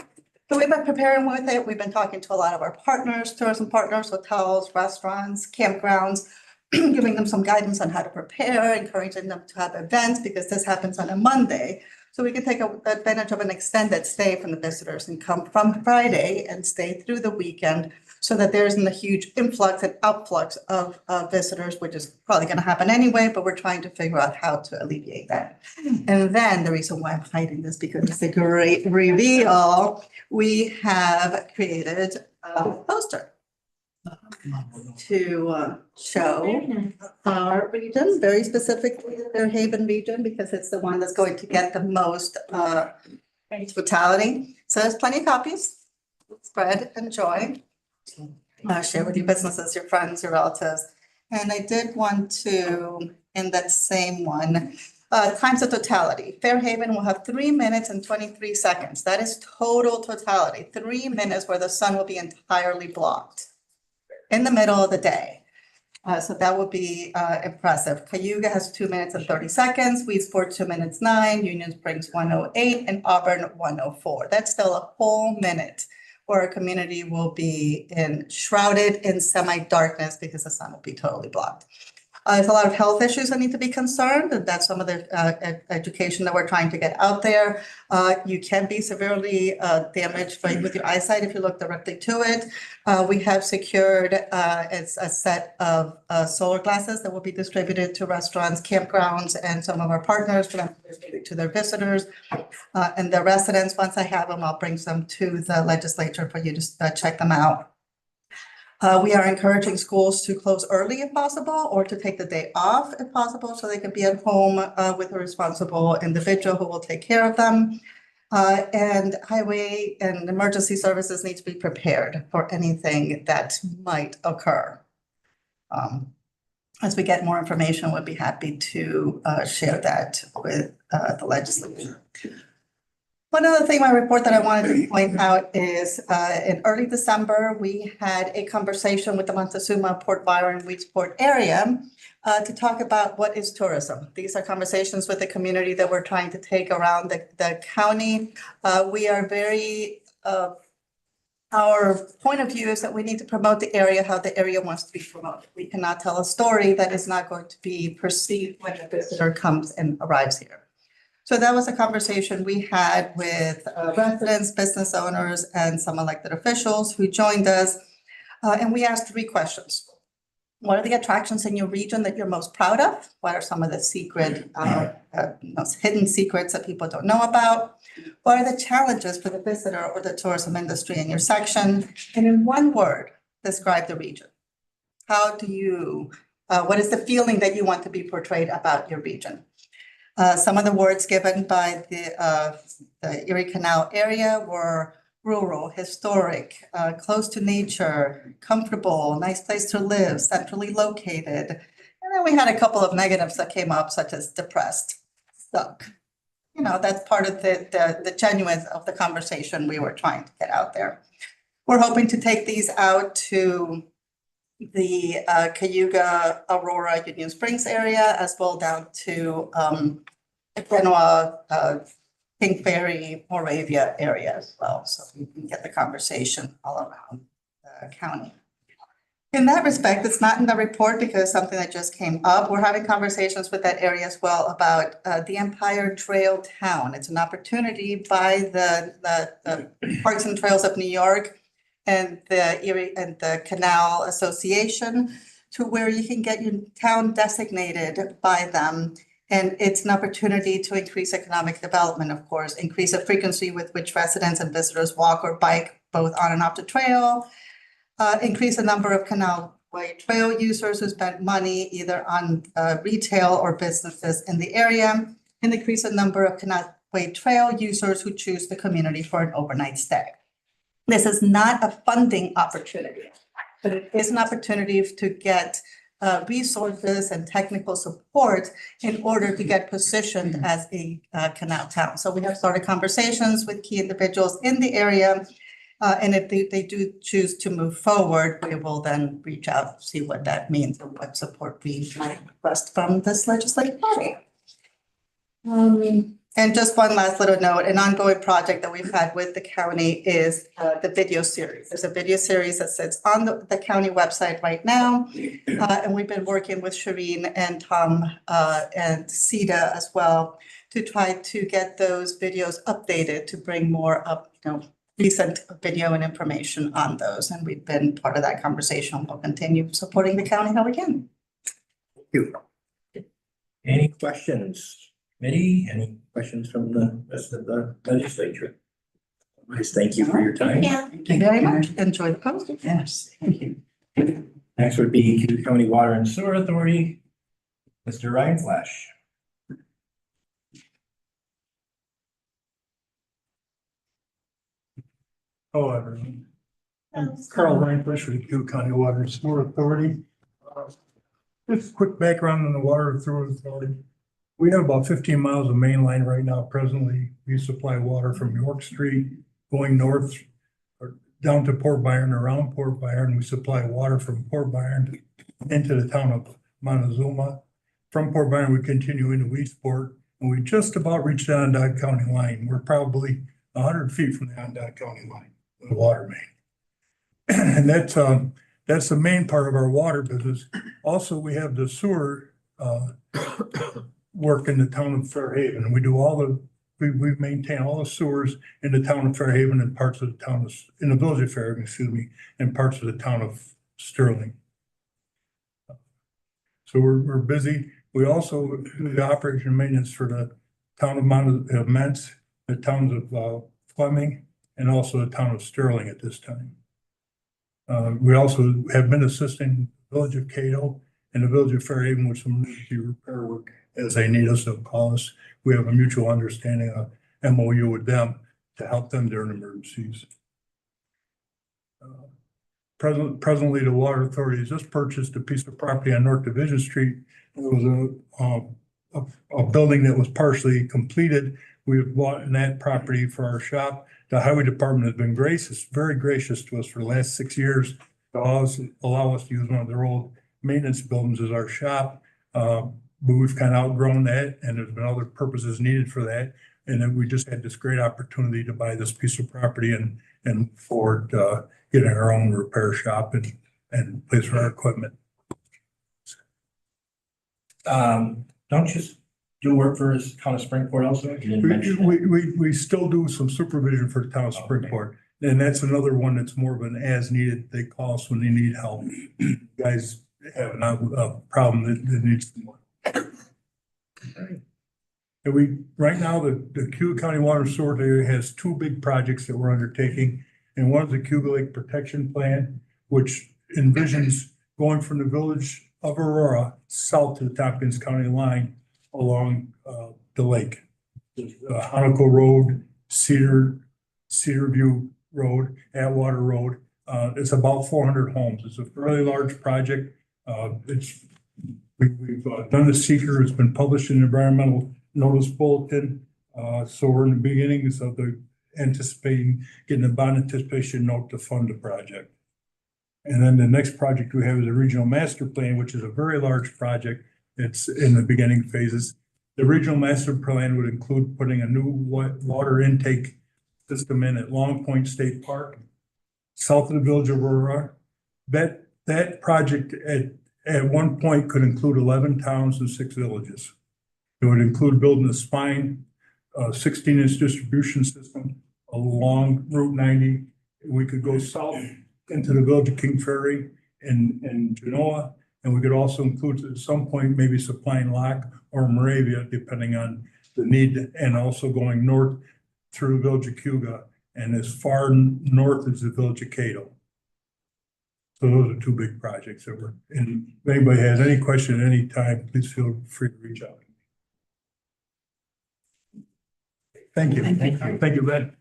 So we've been preparing with it. We've been talking to a lot of our partners, tourism partners, hotels, restaurants, campgrounds, giving them some guidance on how to prepare, encouraging them to have events because this happens on a Monday. So we can take advantage of an extended stay from the visitors and come from Friday and stay through the weekend so that there isn't a huge influx and outflux of visitors, which is probably going to happen anyway, but we're trying to figure out how to alleviate that. And then the reason why I'm hiding this, because it's a great reveal, we have created a poster to show our region, very specifically the Fairhaven region, because it's the one that's going to get the most totality. So there's plenty of copies. Spread and joy. Share with your businesses, your friends, your relatives. And I did want to, in that same one, times of totality. Fairhaven will have 3 minutes and 23 seconds. That is total totality. 3 minutes where the sun will be entirely blocked in the middle of the day. So that would be impressive. Cayuga has 2 minutes and 30 seconds, Weedsport 2 minutes 9, Union Springs 108, and Auburn 104. That's still a whole minute where our community will be shrouded in semi-darkness because the sun will be totally blocked. There's a lot of health issues that need to be concerned, and that's some of the education that we're trying to get out there. You can be severely damaged with your eyesight if you look directly to it. We have secured a set of solar glasses that will be distributed to restaurants, campgrounds, and some of our partners for them to distribute to their visitors and their residents. Once I have them, I'll bring some to the legislature for you to check them out. We are encouraging schools to close early if possible, or to take the day off if possible, so they can be at home with a responsible individual who will take care of them. And highway and emergency services need to be prepared for anything that might occur. As we get more information, we'll be happy to share that with the legislature. One other thing, my report that I wanted to point out is in early December, we had a conversation with the Montezuma, Port Byron, Weedsport area to talk about what is tourism. These are conversations with the community that we're trying to take around the county. We are very, our point of view is that we need to promote the area how the area wants to be promoted. We cannot tell a story that is not going to be perceived when a visitor comes and arrives here. So that was a conversation we had with residents, business owners, and some elected officials who joined us. And we asked 3 questions. What are the attractions in your region that you're most proud of? What are some of the secret, hidden secrets that people don't know about? What are the challenges for the visitor or the tourism industry in your section? And in one word, describe the region. How do you, what is the feeling that you want to be portrayed about your region? Some of the words given by the Erie Canal area were rural, historic, close to nature, comfortable, nice place to live, centrally located. And then we had a couple of negatives that came up, such as depressed, stuck. You know, that's part of the genuine of the conversation we were trying to get out there. We're hoping to take these out to the Cayuga, Aurora, Union Springs area, as well down to Genoa, King Ferry, Moravia area as well, so we can get the conversation all around the county. In that respect, it's not in the report because it's something that just came up. We're having conversations with that area as well about the Empire Trail Town. It's an opportunity by the Parks and Trails of New York and the Erie and the Canal Association to where you can get your town designated by them. And it's an opportunity to increase economic development, of course, increase the frequency with which residents and visitors walk or bike both on and off the trail, increase the number of Canalway Trail users who spend money either on retail or businesses in the area, and increase the number of Canalway Trail users who choose the community for an overnight stay. This is not a funding opportunity, but it is an opportunity to get resources and technical support in order to get positioned as a canal town. So we have started conversations with key individuals in the area. And if they do choose to move forward, we will then reach out, see what that means and what support we might request from this legislative body. And just one last little note, an ongoing project that we've had with the county is the video series. There's a video series that sits on the county website right now. And we've been working with Shireen and Tom and Sita as well to try to get those videos updated to bring more up, recent video and information on those. And we've been part of that conversation. We'll continue supporting the county how we can. Thank you. Any questions? Committee, any questions from the rest of the legislature? Nice, thank you for your time. Yeah. Thank you very much. Enjoy the posting. Yes, thank you. Next would be Cayuga County Water and Sewer Authority, Mr. Ryan Flash. Hello, everyone. I'm Carl Reinbush with the Cayuga County Water and Sewer Authority. Just a quick background on the Water and Sewer Authority. We have about 15 miles of main line right now. Presently, we supply water from York Street going north or down to Port Byron, around Port Byron. We supply water from Port Byron into the town of Montezuma. From Port Byron, we continue into Eastport, and we just about reached the Onondaga County line. We're probably 100 feet from the Onondaga County line, the water main. And that's the main part of our water business. Also, we have the sewer work in the town of Fairhaven, and we do we maintain all the sewers in the town of Fairhaven and parts of the town of, in the village of Fairhaven, excuse me, and parts of the town of Sterling. So we're busy. We also do the operation and maintenance for the town of Mentz, the towns of Fleming, and also the town of Sterling at this time. We also have been assisting the village of Cato and the village of Fairhaven with some emergency repair work as they need us, they'll call us. We have a mutual understanding of MOU with them to help them during emergencies. Presently, the Water Authority has just purchased a piece of property on North Division Street. It was a building that was partially completed. We bought in that property for our shop. The Highway Department has been gracious, very gracious to us for the last 6 years to allow us to use one of their old maintenance buildings as our shop. But we've kind of outgrown that, and there's been other purposes needed for that. And then we just had this great opportunity to buy this piece of property and forward getting our own repair shop and place for our equipment. Don't you do work for his town of Springport also? You didn't mention that. We still do some supervision for the town of Springport. And that's another one that's more of an as needed. They call us when they need help. Guys have a problem that needs more. And right now, the Cayuga County Water and Sewer area has two big projects that we're undertaking. And one is the Cayuga Lake Protection Plan, which envisions going from the village of Aurora south to the Tompkins County line along the lake. Honoco Road, Cedar View Road, Atwater Road. It's about 400 homes. It's a fairly large project. We've done the seeker. It's been published in the environmental notice bulletin. So we're in the beginnings of getting the bond anticipation note to fund the project. And then the next project we have is a regional master plan, which is a very large project. It's in the beginning phases. The regional master plan would include putting a new water intake system in at Long Point State Park, south of the village of Aurora. That project at one point could include 11 towns and 6 villages. It would include building a spine, 16-inch distribution system along Route 90. We could go south into the village of King Ferry and Genoa, and we could also include at some point maybe supplying Locke or Moravia, depending on the need, and also going north through the village of Cayuga and as far north as the village of Cato. So those are two big projects that we're, and if anybody has any question at any time, please feel free to reach out. Thank you. Thank you, Ben.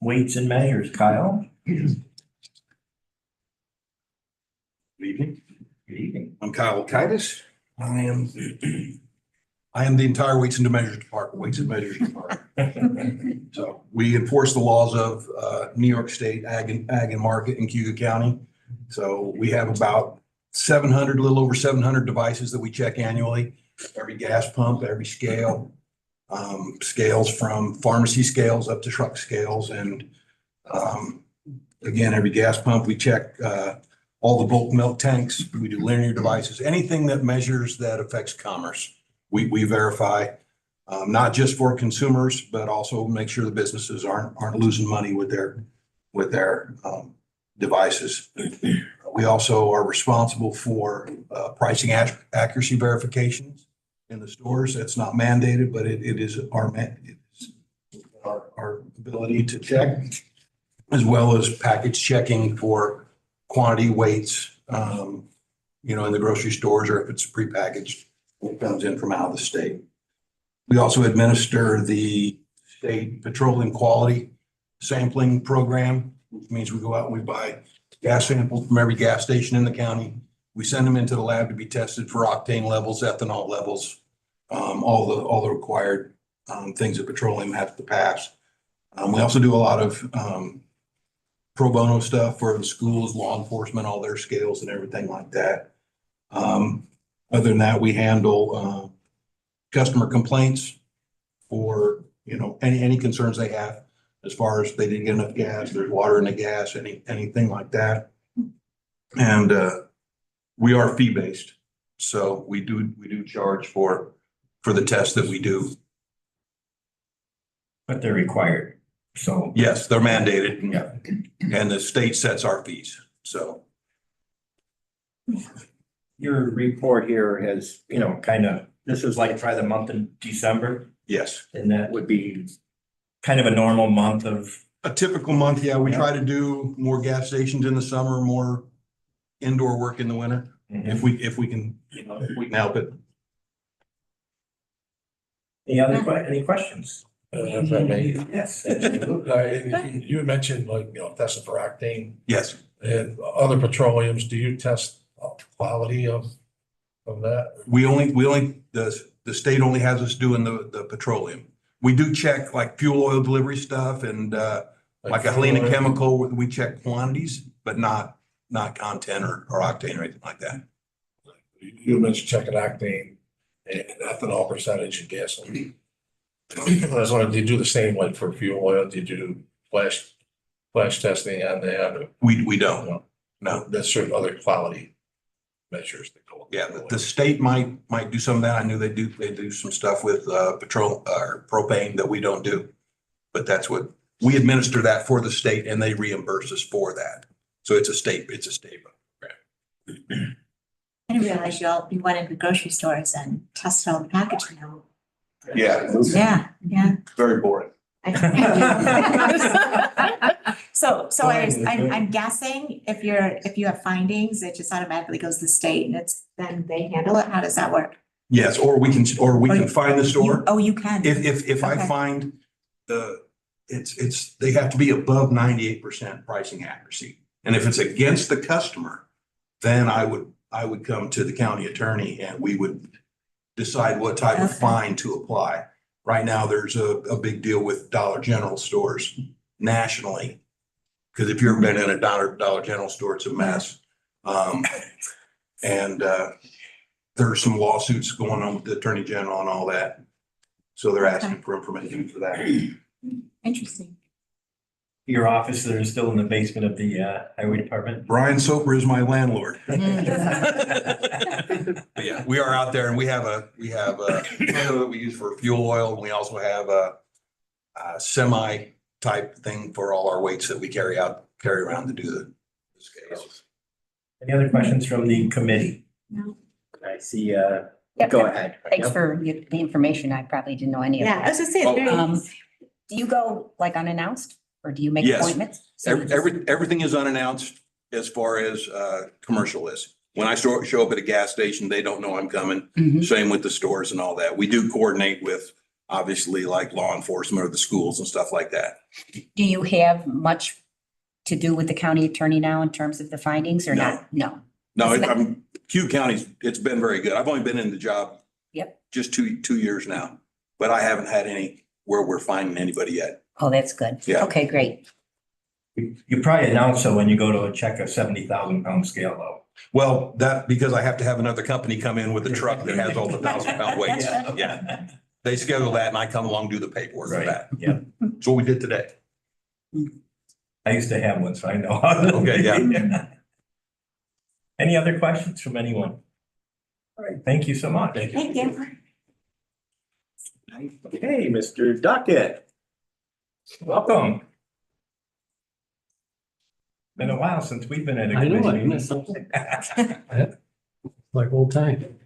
Weights and measures, Kyle. Good evening. Good evening. I'm Kyle Kitis. I am the entire weights and measures department, weights and measures department. So we enforce the laws of New York State ag and market in Cayuga County. So we have about 700, a little over 700 devices that we check annually. Every gas pump, every scale, scales from pharmacy scales up to truck scales. And again, every gas pump, we check all the bulk milk tanks. We do linear devices, anything that measures that affects commerce. We verify, not just for consumers, but also make sure the businesses aren't losing money with their devices. We also are responsible for pricing accuracy verifications in the stores. That's not mandated, but it is our ability to check, as well as package checking for quantity, weights, in the grocery stores, or if it's prepackaged, it comes in from out of the state. We also administer the state petroleum quality sampling program, which means we go out and we buy gas samples from every gas station in the county. We send them into the lab to be tested for octane levels, ethanol levels, all the required things that petroleum has to pass. We also do a lot of pro bono stuff for the schools, law enforcement, all their scales and everything like that. Other than that, we handle customer complaints for, any concerns they have as far as they didn't get enough gas, there's water in the gas, anything like that. And we are fee-based. So we do charge for the tests that we do. But they're required. So Yes, they're mandated. Yeah. And the state sets our fees. So your report here has, this is like try the month in December, yes, and that would be kind of a normal month of. a typical month. Yeah, we Yeah. try to do more gas stations in the summer, more indoor work in the winter. If we can, if we can help it. Any questions? If I may. Yes. You had mentioned testing for octane Yes. and other petroleums. Do you test quality of that? The state only has us doing the petroleum. We do check like fuel oil delivery stuff and like a Helena chemical, we check quantities, but not content or octane or anything like that. You mentioned checking octane and ethanol percentage in gasoline. I was wondering, do you do the same like for fuel oil? Do you do flash testing on that? We don't. No. That's certain other quality measures that go. Yeah, the state might do some of that. I knew they do some stuff with petrol or propane that we don't do. But that's what we administer that for the state and they reimburse us for that. So it's a state program. I didn't realize you went into grocery stores and tested all the packaging out. Yeah. Yeah. Very boring. So I'm guessing if you have findings, it just automatically goes to the state and then they handle it. How does that work? Yes, or we can find the store. You can. If I Okay. find they have to be above 98% pricing accuracy. And if it's against the customer, then I would come to the county attorney and we would decide what type of fine to apply. Right now, there's a big deal with Dollar General stores nationally. Because if you've ever been in a Dollar General store, it's a mess. And there are some lawsuits going on with the Attorney General and all that. So they're asking for information for that. Interesting. Your office there is still in the basement of the highway department? Brian Soper is my landlord. But yeah, we are out there and we have a trailer that we use for fuel oil. And we also have a semi type thing for all our weights that we carry around to do the scales. Any other questions from the committee? No. I see, Yep. go ahead. Thanks for the information. I probably didn't know any of Yeah, I was that. gonna say, it's very. Do you go like unannounced or do you make Yes. appointments? So you just- Everything is unannounced as far as commercial is. When I show up at a gas station, they don't know I'm coming. Mhm. Same with the stores and all that. We do coordinate with obviously like law enforcement or the schools and stuff like that. Do you have much to do with the county attorney now in terms of the findings or No. not? No. No, Isn't it- Cayuga County's, it's been very good. I've only been in the job. Yep. Just two years now, but I haven't had any where we're finding anybody yet. Oh, that's good. Yeah. Okay, great. You probably announce it when you go to check a 70,000-pound scale though. Well, because I have to have another company come in with a truck that has all the 1,000-pound weights. Yeah. They schedule that and I come along, do the paperwork for Right, that. yeah. That's what we did today. I used to have one, so I know. Okay, yeah. Any other questions from anyone? All right, thank you so much. Thank you. Okay, Mr. Duckett. Welcome. Been a while since we've been at a I know, I commission missed meeting. something. Like old time.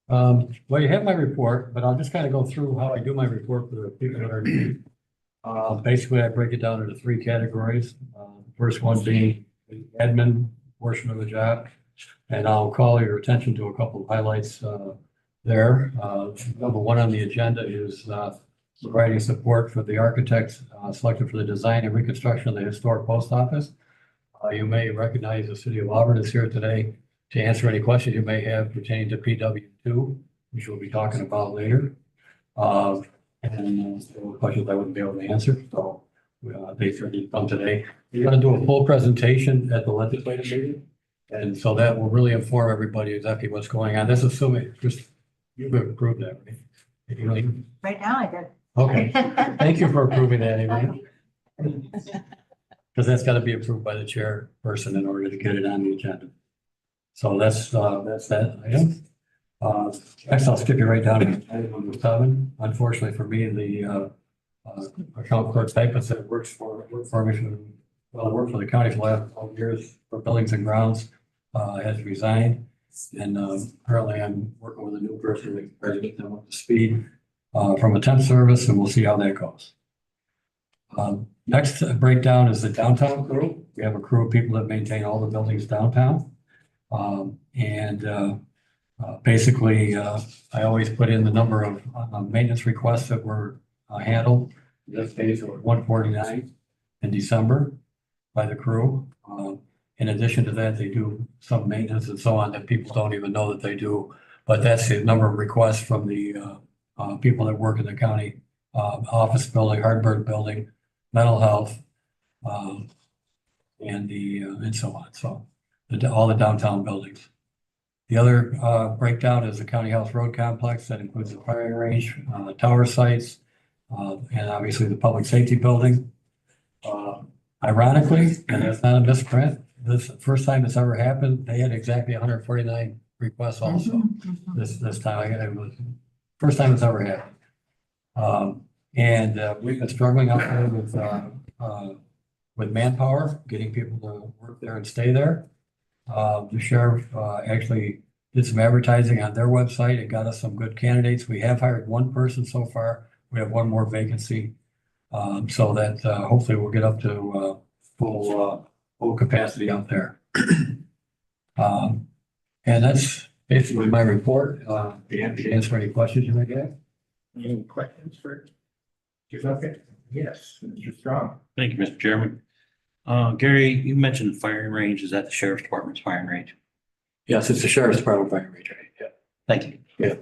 Well, you have my report, but I'll just kind of go through how I do my report for the people that are new. Basically, I break it down into three categories. First one being the admin portion of the job. And I'll call your attention to a couple of highlights there. Number one on the agenda is providing support for the architect selected for the design and reconstruction of the historic post office. You may recognize the city of Auburn is here today to answer any questions you may have pertaining to PW2, which we'll be talking about later. And questions I wouldn't be able to answer, so they certainly come today. We're going to do a full presentation at the legislative meeting. And so that will really inform everybody exactly what's going on. That's assuming just you could approve that, right? If you really- Right now I did. Okay, thank you for approving that, Amy. Because that's got to be approved by the chairperson in order to get it on the agenda. So that's that item. Next, I'll skip you right down to item number 7. Unfortunately for me, the account clerk typist that worked for me worked for the county for the last 12 years for buildings and grounds has resigned. And currently I'm working with a new person to try to get them up to speed from a temp service, and we'll see how that goes. Next breakdown is the downtown crew. We have a crew of people that maintain all the buildings downtown. Basically, I always put in the number of maintenance requests that were handled. This page was 149 in December by the crew. In addition to that, they do some maintenance and so on that people don't even know that they do. But that's the number of requests from the people that work in the county office building, Hardburg building, mental health, and so on. So all the downtown buildings. The other breakdown is the County House Road Complex that includes the firing range, tower sites, and obviously the public safety building. Ironically, and that's not a misprint, this is the first time it's ever happened. They had exactly 149 requests also this time. It was first time it's ever happened. We've been struggling out there with manpower, getting people to work there and stay there. The sheriff actually did some advertising on their website. It got us some good candidates. We have hired one person so far. We have one more vacancy. So that hopefully we'll get up to full capacity out there. And that's basically my report. Be happy to answer any questions you may have. Any questions for Mr. Duckett? Yes, Mr. Strong. Thank you, Mr. Chairman. Gary, you mentioned firing range. Is that the sheriff's department's firing range? Yes, it's the sheriff's department firing range. Yeah. Thank you. Yeah.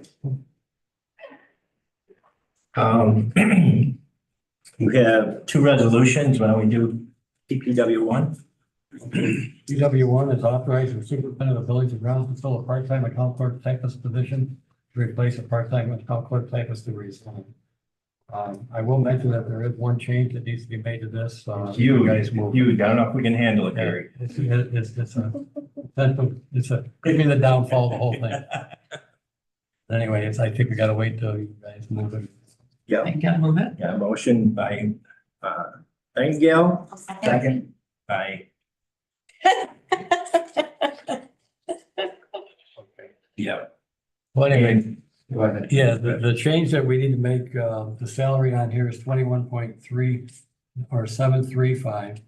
We have 2 resolutions. Why don't we do PPW1? PW1 is authorizing the superintendent of buildings and grounds to fill a part-time account clerk typist position to replace a part-time account clerk typist who resigned. I will mention that there is one change that needs to be made to this. You guys move. I don't know if we can handle it, Gary. It's give me the downfall of the whole thing. Anyway, I think we gotta wait till you guys move it. Yeah. Can move it? Got a motion by Gail, second by. Yeah. Well, anyway, Go ahead. yeah, the change that we need to make, the salary on here is 21.3 or 735.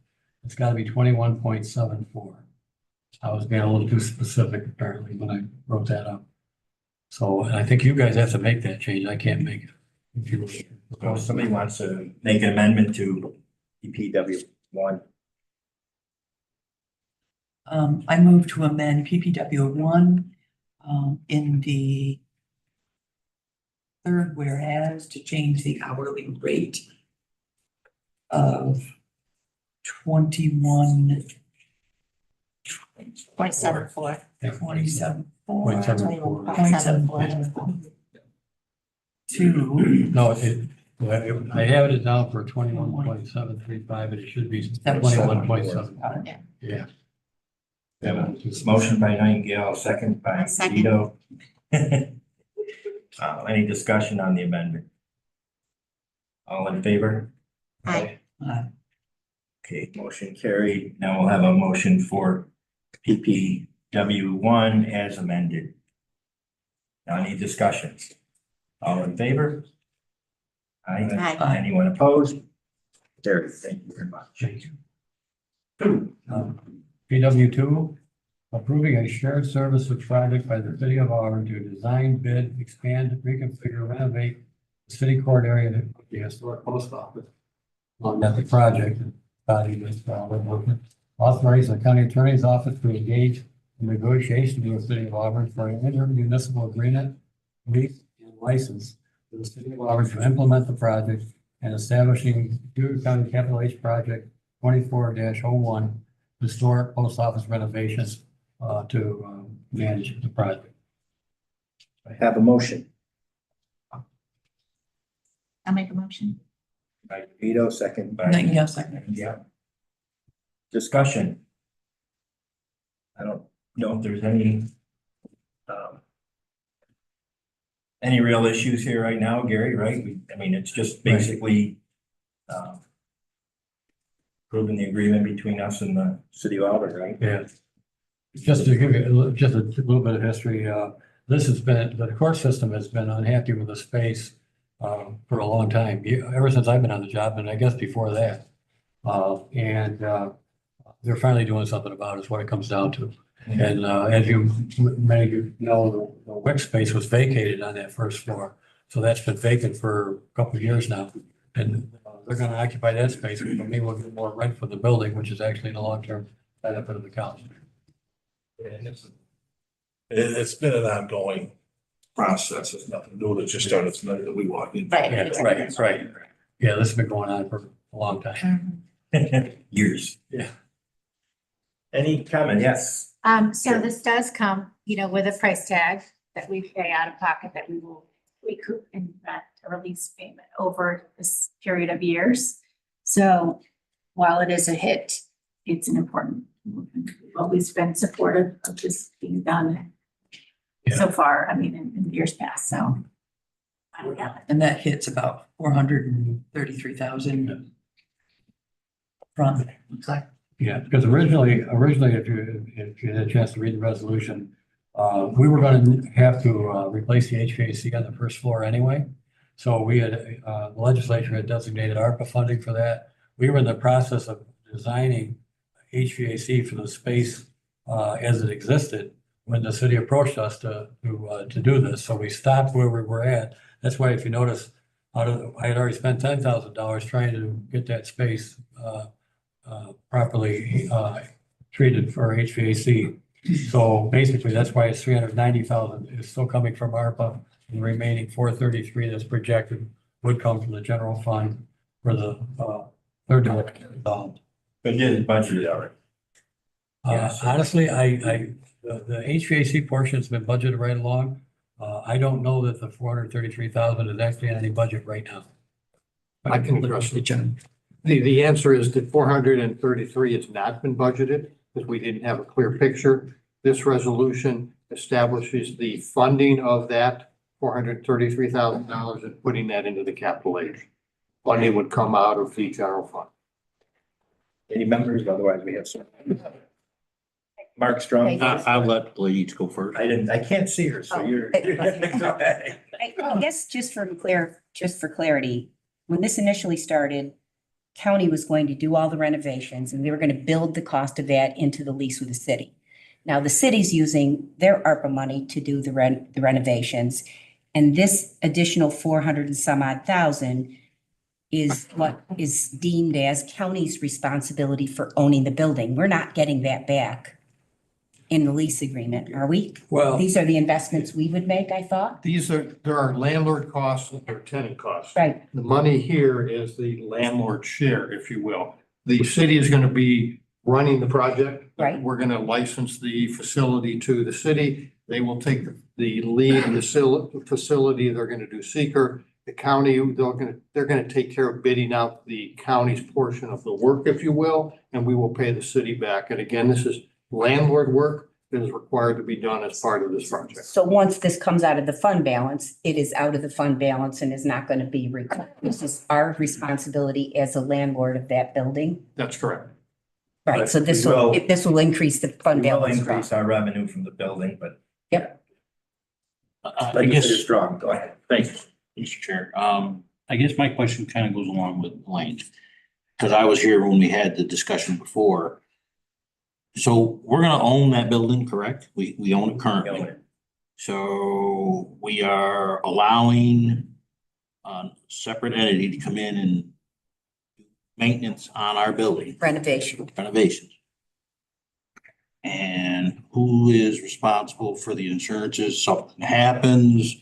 It's gotta be 21.74. I was being a little too specific apparently when I wrote that up. So I think you guys have to make that change. I can't make it. If you So if somebody wants to make an amendment to PPW1. I move to amend PPW1 in the third whereas to change the hourly rate of 0.74. 27.4 to No, I have it down for 21.735, but it should be 21.7. Yeah. We have a motion by Nightingale, second by Second. Vito. Any discussion on the amendment? All in favor? Aye. Okay, motion carried. Now we'll have a motion for PPW1 as amended. Now any discussions? All in favor? Aye. Aye. Anyone opposed? Carried. Thank you very much. PW2, approving a shared services project by the city of Auburn to design, bid, expand, reconfigure, renovate the city court area of the historic post office. On that the project, body was, authorizing the county attorney's office to engage in negotiations with the city of Auburn for an intermunicipal agreement, lease, and license for the city of Auburn to implement the project and establishing Cayuga County Capital H Project 24-01 historic post office renovations to manage the project. I have a motion I'll make a motion. by Vito, second by. Nightingale, second. Yeah. Discussion. I don't know if there's any real issues here right now, Gary, right? I mean, it's just basically proving the agreement between us and the city of Auburn, right? Yeah. Just to give you just a little bit of history, this has been, the court system has been unhappy with the space for a long time, ever since I've been on the job, and I guess before that. They're finally doing something about it, is what it comes down to. And as many of you know, the WIC space was vacated on that first floor. So that's been vacant for a couple of years now. And they're going to occupy that space. Maybe we'll get more rent for the building, which is actually in the long-term benefit of the county. It's been an ongoing process. It's nothing new. It just started tonight that we walked in. Yeah, right. Yeah, this has been going on for a long time. Years. Yeah. Any comment? Yes. So this does come, with a price tag that we pay out of pocket that we will recoup in rent or lease payment over this period of years. So while it is a hit, it's an important movement. We've always been supportive of this being done so far, in years past, so. And that hits about 433,000 from, looks like. Yeah, because originally, if you had a chance to read the resolution, we were going to have to replace the HVAC on the first floor anyway. So we had, the legislature had designated ARPA funding for that. We were in the process of designing HVAC for the space as it existed when the city approached us to do this. So we stopped where we were at. That's why if you notice, I had already spent $10,000 trying to get that space properly treated for HVAC. So basically, that's why it's 390,000. It's still coming from ARPA, and the remaining 433 that's projected would come from the general fund for the third development. But it is budgeted already. Honestly, the HVAC portion has been budgeted right along. I don't know that the 433,000 is actually in any budget right now. I can address the John. The answer is that 433 has not been budgeted because we didn't have a clear picture. This resolution establishes the funding of that $433,000 and putting that into the capital H. Funding would come out of the general fund. Any members? Otherwise, we have some. Mark Strong. I'll let Bleach go first. I can't see her, so you're. I guess just for clarity, when this initially started, county was going to do all the renovations and we were going to build the cost of that into the lease with the city. Now the city's using their ARPA money to do the renovations. And this additional 400 and some odd thousand is what is deemed as county's responsibility for owning the building. We're not getting that back in the lease agreement, are we? Well, These are the investments we would make, I thought. there are landlord costs and there are tenant costs. Right. The money here is the landlord share, if you will. The city is going to be running the project. Right. We're going to license the facility to the city. They will take the lead in the facility. They're going to do seeker. The county, they're going to take care of bidding out the county's portion of the work, if you will, and we will pay the city back. And again, this is landlord work that is required to be done as part of this project. So once this comes out of the fund balance, it is out of the fund balance and is not going to be required. This is our responsibility as a landlord of that building. That's correct. Right, so this will increase the fund We will balance. increase our revenue from the building, but. Yep. I guess, strong, go ahead. thanks, Mr. Chair. I guess my question kind of goes along with Elaine's. Because I was here when we had the discussion before. So we're gonna own that building, correct? We own it currently. So we are allowing a separate entity to come in and do maintenance on our building. Renovations. And who is responsible for the insurances? Something happens,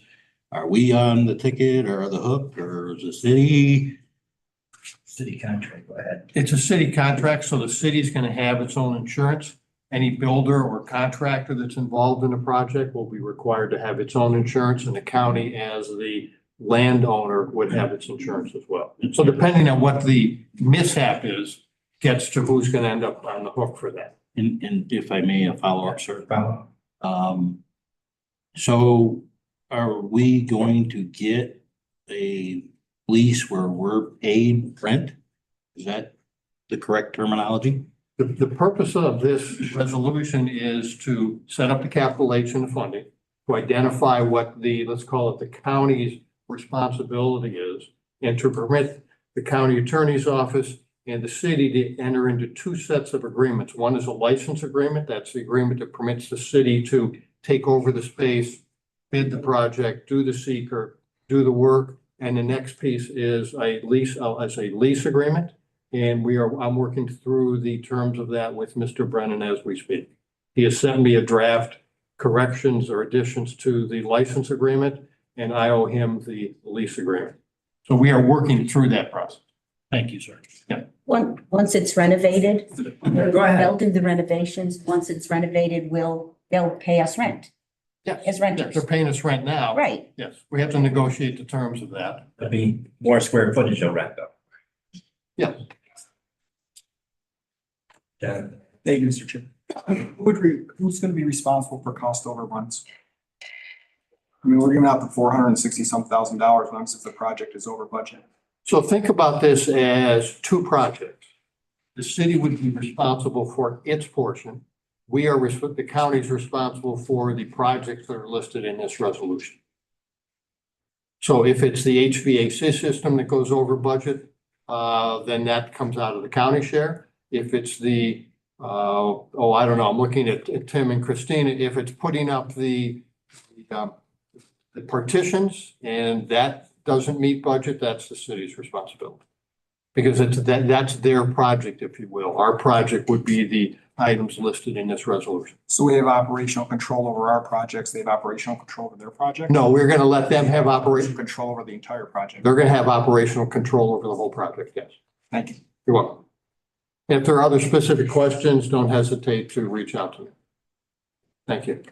are we on the ticket or the hook, or is the city? City contract, go ahead. It's a city contract, so the city's gonna have its own insurance. Any builder or contractor that's involved in the project will be required to have its own insurance, and the county as the landowner would have its insurance as well. So depending on what the mishap is, gets to who's gonna end up on the hook for that. And if I may, a follow-up, sir. So are we going to get a lease where we're paid rent? Is that the correct terminology? The purpose of this resolution is to set up the capitalization of funding, to identify what the, let's call it the county's responsibility is, and to permit the county attorney's office and the city to enter into two sets of agreements. One is a license agreement. That's the agreement that permits the city to take over the space, bid the project, do the seeker, do the work. And the next piece is a lease, as a lease agreement. And I'm working through the terms of that with Mr. Brennan as we speak. He has sent me a draft corrections or additions to the license agreement, and I owe him the lease agreement. So we are working through that process. Thank you, sir. Yeah. Once it's renovated, Go ahead. they'll do the renovations. Once it's renovated, they'll pay us rent. Yeah. As renters. They're paying us rent now. Right. Yes, we have to negotiate the terms of that. There'll be more square footage of rent though. Yes. John? Thank you, Mr. Chair. Who's gonna be responsible for cost overruns? I mean, we're giving out the $460-some-thousand once if the project is over budget. So think about this as two projects. The city would be responsible for its portion. The county is responsible for the projects that are listed in this resolution. So if it's the HVAC system that goes over budget, then that comes out of the county share. If it's the, I don't know, I'm looking at Tim and Christina, if it's putting up the partitions and that doesn't meet budget, that's the city's responsibility. Because that's their project, if you will. Our project would be the items listed in this resolution. So we have operational control over our projects. They have operational control over their project? No, we're gonna let them have Operational control over the entire project. They're gonna have operational control over the whole project, yes. Thank you. You're welcome. If there are other specific questions, don't hesitate to reach out to me. Thank you.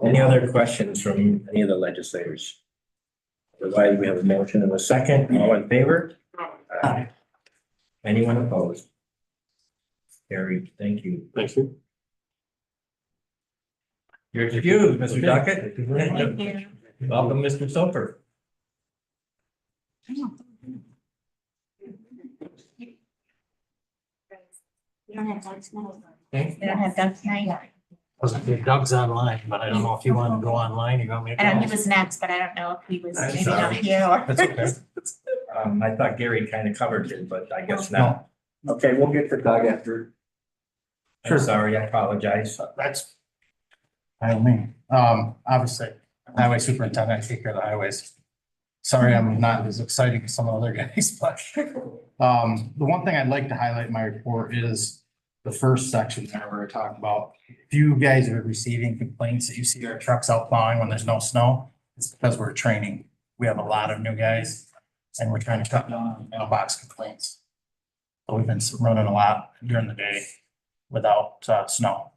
Any other questions from any of the legislators? Otherwise, we have a motion and a second. All in favor? Aye. Anyone opposed? Carried. Thank you. Thank you. You're excused, Mr. Duckett. Thank you. Welcome, Mr. Soper. You don't have dogs now. Okay. You don't have dogs now. Doug's online, but I don't know if you want to go online, you want me to? I know go? he was next, but I don't know if he was I'm maybe not sorry. here or. That's okay. I thought Gary kind of covered it, but I guess not. Okay, we'll get to Doug after. I'm sorry, I apologize. That's, I mean, obviously, highway superintendent, I take care of the highways. Sorry, I'm not as exciting as some other guys, but, the one thing I'd like to highlight in my report is the first section there where I talk about, if you guys are receiving complaints that you see our trucks out plowing when there's no snow, it's because we're training. We have a lot of new guys and we're trying to cut down on mailbox complaints. So we've been running a lot during the day without snow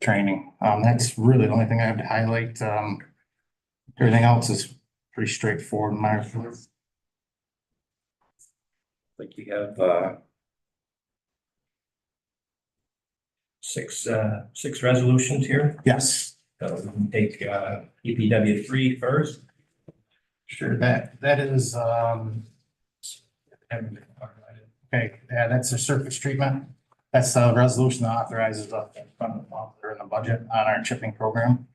training. That's really the only thing I have to highlight. Everything else is pretty straightforward in my report. Like you have, six resolutions here. Yes, So we can take EPW 3 first. sure, that is, okay, yeah, that's a surface treatment. That's the resolution that authorizes the fund in the budget on our chipping program.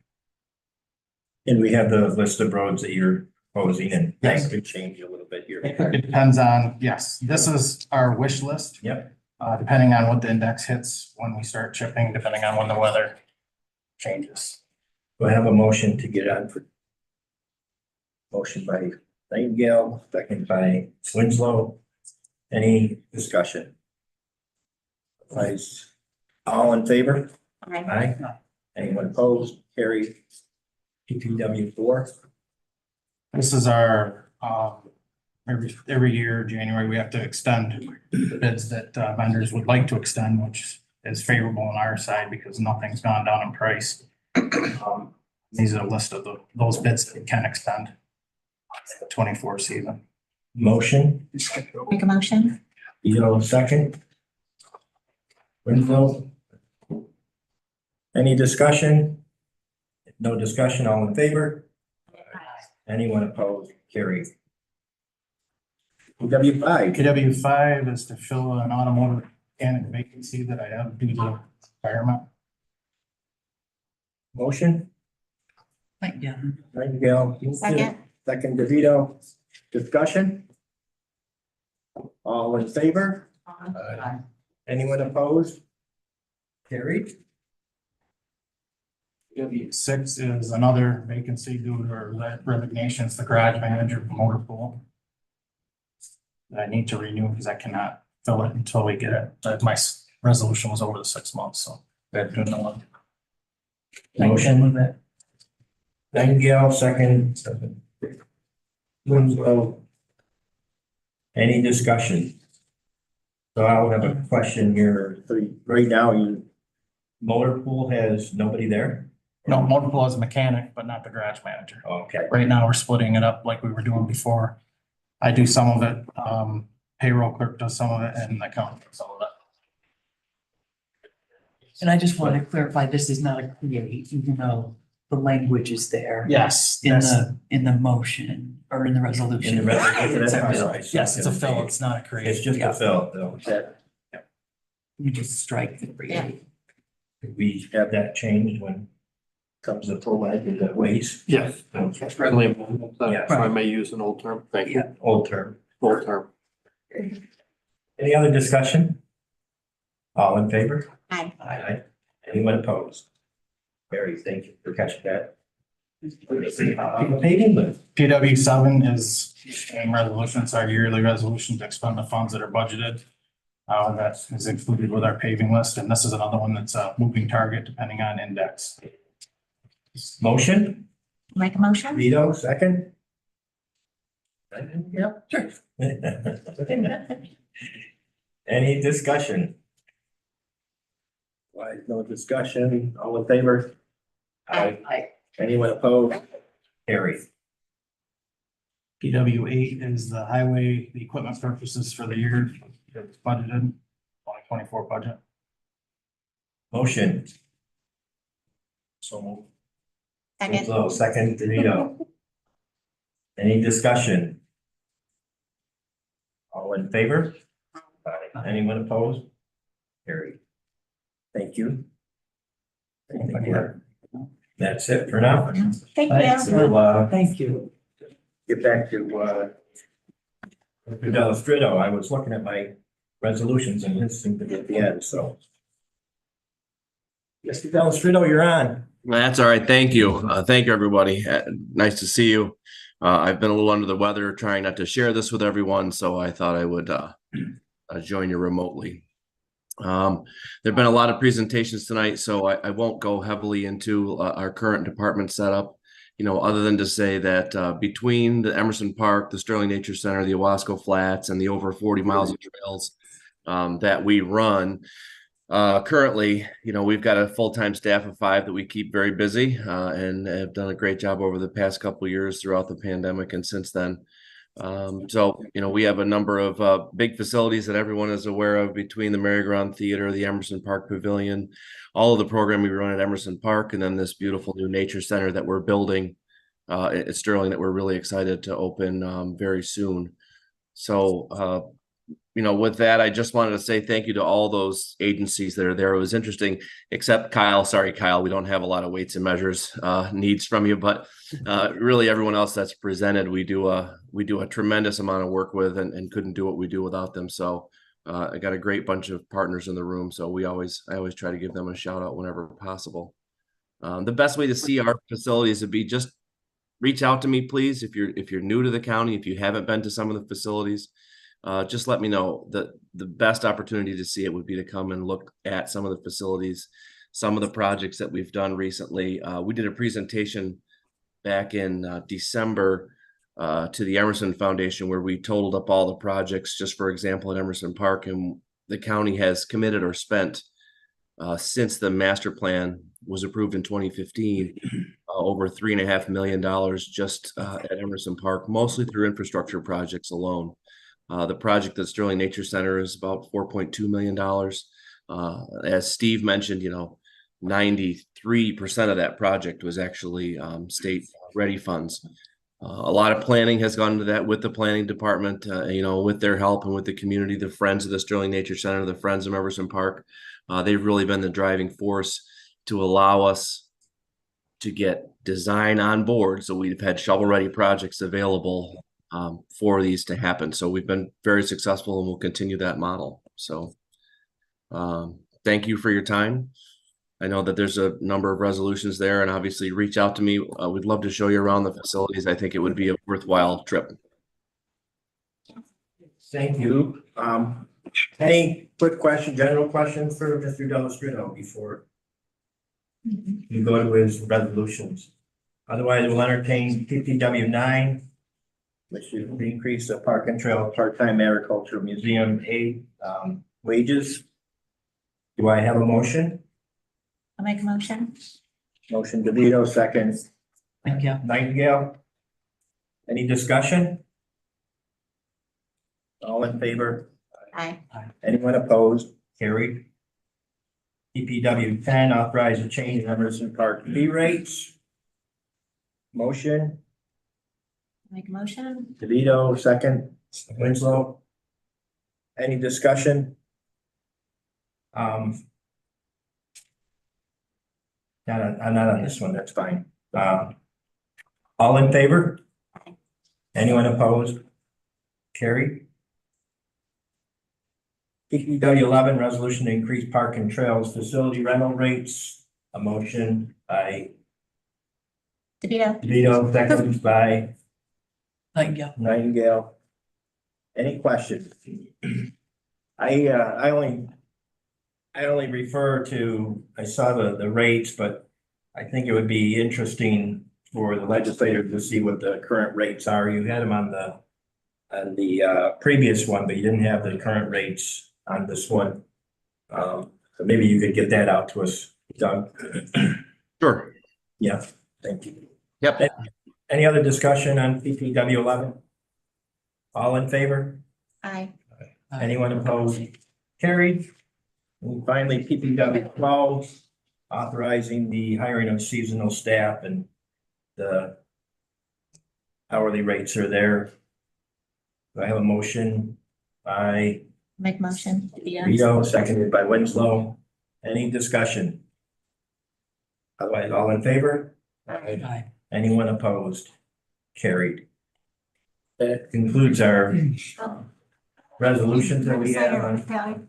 And we have the list of roads that you're proposing, and Yes. that could change a little bit here. It depends on, yes, this is our wish list. Yep. Depending on what the index hits when we start chipping, depending on when the weather changes. We'll have a motion to get on for. Motion by Nightingale, second by Winslow. Any discussion? Otherwise, all in favor? Aye. Anyone opposed? Carried. PPW 4. This is our, every year, January, we have to extend the bids that vendors would like to extend, which is favorable on our side because nothing's gone down in price. These are a list of those bids that we can extend. The 24 season. Motion, Make a motion? second. Winslow. Any discussion? No discussion, all in favor? Anyone opposed? Carried. PW 5. KW 5 is to fill an automotive mechanic vacancy that I have due to retirement. Motion, Yeah. Nightingale. Second. Second, DeVito. Discussion? All in favor? Anyone opposed? Carried. KW 6 is another vacancy due to resignations, the garage manager for motor pool. That I need to renew because I cannot fill it until we get it. My resolution was over the 6 months, so I have to do another one. Motion with that. Nightingale, second. Winslow. Any discussion? So I'll have a question here. So right now, motor pool has nobody there? No, motor pool is a mechanic, but not the garage manager. Okay. Right now, we're splitting it up like we were doing before. I do some of it, payroll clerk does some of it, and accountant does some of it. And I just want to clarify, this is not a create, even though the language is there. Yes, In the motion or in the resolution. In the resolution, It's a that's fill. right. Yes, it's a fill, it's not a create. It's just Yeah. a fill, though. You just strike the create. Could we have that changed when comes to full life in the waste? Yes. Friendly amendment, Yeah. if I may use an old term. Thank you. Old term. Old term. Any other discussion? All in favor? Aye. Aye. Anyone opposed? Barry, thank you for catching that. Paving list. PW 7 is the same resolution, it's our yearly resolution to expend the funds that are budgeted. That is included with our paving list, and this is another one that's a moving target depending on index. Motion, Make a motion? Vito, second. Yep, sure. Any discussion? Why, no discussion, all in favor? Aye. Anyone opposed? Carry. PW 8 is the highway, the equipment purchases for the year that's budgeted, 2024 budget. Motion. So moved. Second. Winslow, second, Vito. Any discussion? All in favor? Aye. Anyone opposed? Carry. Thank you. I think that's it for now. Thank Thanks. you. We'll, Thank you. get back to Delastrito. I was looking at my resolutions and this seemed to be at the end, so. Mr. Delastrito, you're on. That's all right. Thank you. Thank you, everybody. Nice to see you. I've been a little under the weather, trying not to share this with everyone, so I thought I would join you remotely. There've been a lot of presentations tonight, so I won't go heavily into our current department setup, other than to say that between the Emerson Park, the Sterling Nature Center, the Owasco Flats, and the over 40 miles of trails that we run, currently, we've got a full-time staff of 5 that we keep very busy and have done a great job over the past couple of years throughout the pandemic and since then. So, we have a number of big facilities that everyone is aware of between the Merry-Go-Round Theater, the Emerson Park Pavilion, all of the programming we run at Emerson Park, and then this beautiful new nature center that we're building at Sterling that we're really excited to open very soon. So, with that, I just wanted to say thank you to all those agencies that are there. It was interesting, except Kyle. Sorry, Kyle, we don't have a lot of weights and measures needs from you, but really everyone else that's presented, we do a tremendous amount of work with, and couldn't do what we do without them. So I got a great bunch of partners in the room. So I always try to give them a shout out whenever possible. The best way to see our facilities would be just reach out to me, please. If you're new to the county, if you haven't been to some of the facilities, just let me know. The best opportunity to see it would be to come and look at some of the facilities, some of the projects that we've done recently. We did a presentation back in December to the Emerson Foundation where we totaled up all the projects, just for example, at Emerson Park, and the county has committed or spent since the master plan was approved in 2015, over $3.5 million just at Emerson Park, mostly through infrastructure projects alone. The project at Sterling Nature Center is about $4.2 million. As Steve mentioned, 93% of that project was actually state ready funds. A lot of planning has gone into that with the planning department, with their help and with the community, the friends of the Sterling Nature Center, the friends of Emerson Park. They've really been the driving force to allow us to get design on board. So we've had shovel-ready projects available for these to happen. So we've been very successful and we'll continue that model. So thank you for your time. I know that there's a number of resolutions there, and obviously reach out to me. We'd love to show you around the facilities. I think it would be a worthwhile trip. Thank you. Any quick general questions for Mr. Delastrino before you go to his resolutions? Otherwise, we'll entertain PPW 9, which is the increase of Park and Trail part-time agriculture museum aid wages. Do I have a motion? I'll make a motion. Motion DeVito, second. Thank you. Nightingale. Any discussion? All in favor? Aye. Anyone opposed? Carried. DPW 10, authorize a change in Emerson Park fee rates. Motion, Make a motion. DeVito, second. Winslow. Any discussion? Not on this one, that's fine. All in favor? Anyone opposed? Carried. PPW 11, resolution to increase park and trails facility rental rates. A motion by DeVito, second by Nightingale. Any questions? I only refer to, I saw the rates, but I think it would be interesting for the legislator to see what the current rates are. You had them on the previous one, but you didn't have the current rates on this one. So maybe you could get that out to us, Doug. Sure. Yeah, thank you. Yep. Any other discussion on PPW 11? All in favor? Aye. Anyone opposed? Carried. And finally, PPW 12, authorizing the hiring of seasonal staff, and the hourly rates are there. Do I have a motion by Make motion. Vito, seconded by Winslow? Any discussion? Otherwise, all in favor? Aye. Anyone opposed? Carried. That concludes our resolutions that we have on.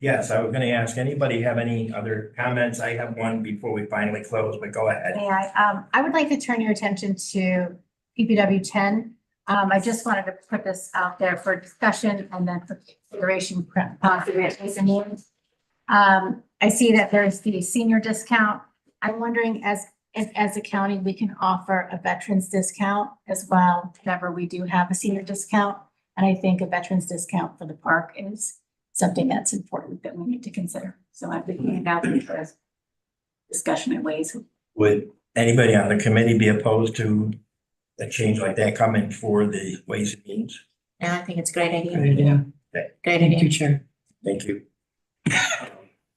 Yes, I was gonna ask, anybody have any other comments? I have one before we finally close, but go ahead. I would like to turn your attention to PPW 10. I just wanted to put this out there for discussion and then for consideration, possibly at least in the end. I see that there's the senior discount. I'm wondering if as a county, we can offer a veterans discount as well, whenever we do have a senior discount. And I think a veterans discount for the park is something that's important that we need to consider. So I'd be putting it out there for discussion and ways. Would anybody on the committee be opposed to a change like that coming for the Ways and Means. Yeah, I think it's a great idea. Great idea. Great Thank idea. you, Chair. Thank you.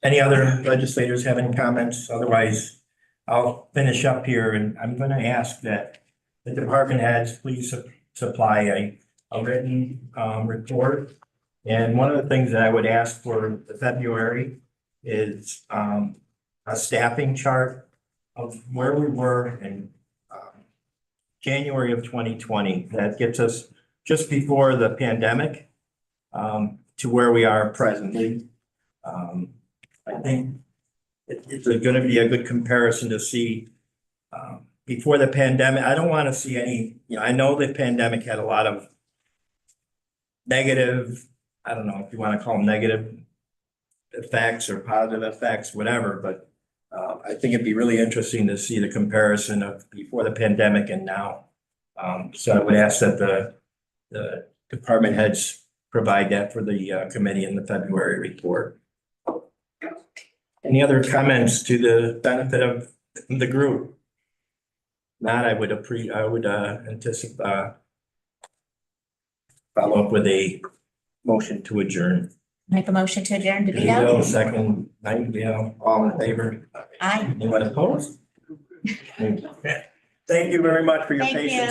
Any other legislators have any comments? Otherwise, I'll finish up here and I'm gonna ask that the department heads please supply a written report. And one of the things that I would ask for the February is a staffing chart of where we were in January of 2020. That gets us just before the pandemic to where we are presently. I think it's gonna be a good comparison to see before the pandemic. I don't want to see any, I know the pandemic had a lot of negative, I don't know if you want to call them negative effects or positive effects, whatever, but I think it'd be really interesting to see the comparison of before the pandemic and now. So I would ask that the department heads provide that for the committee in the February report. Any other comments to the benefit of the group? Not, I would anticipate follow up with a motion to adjourn. Make a motion to adjourn to be Will, done. second, all in favor? Aye. Anyone opposed? Thank you very much for your Thank you. patience.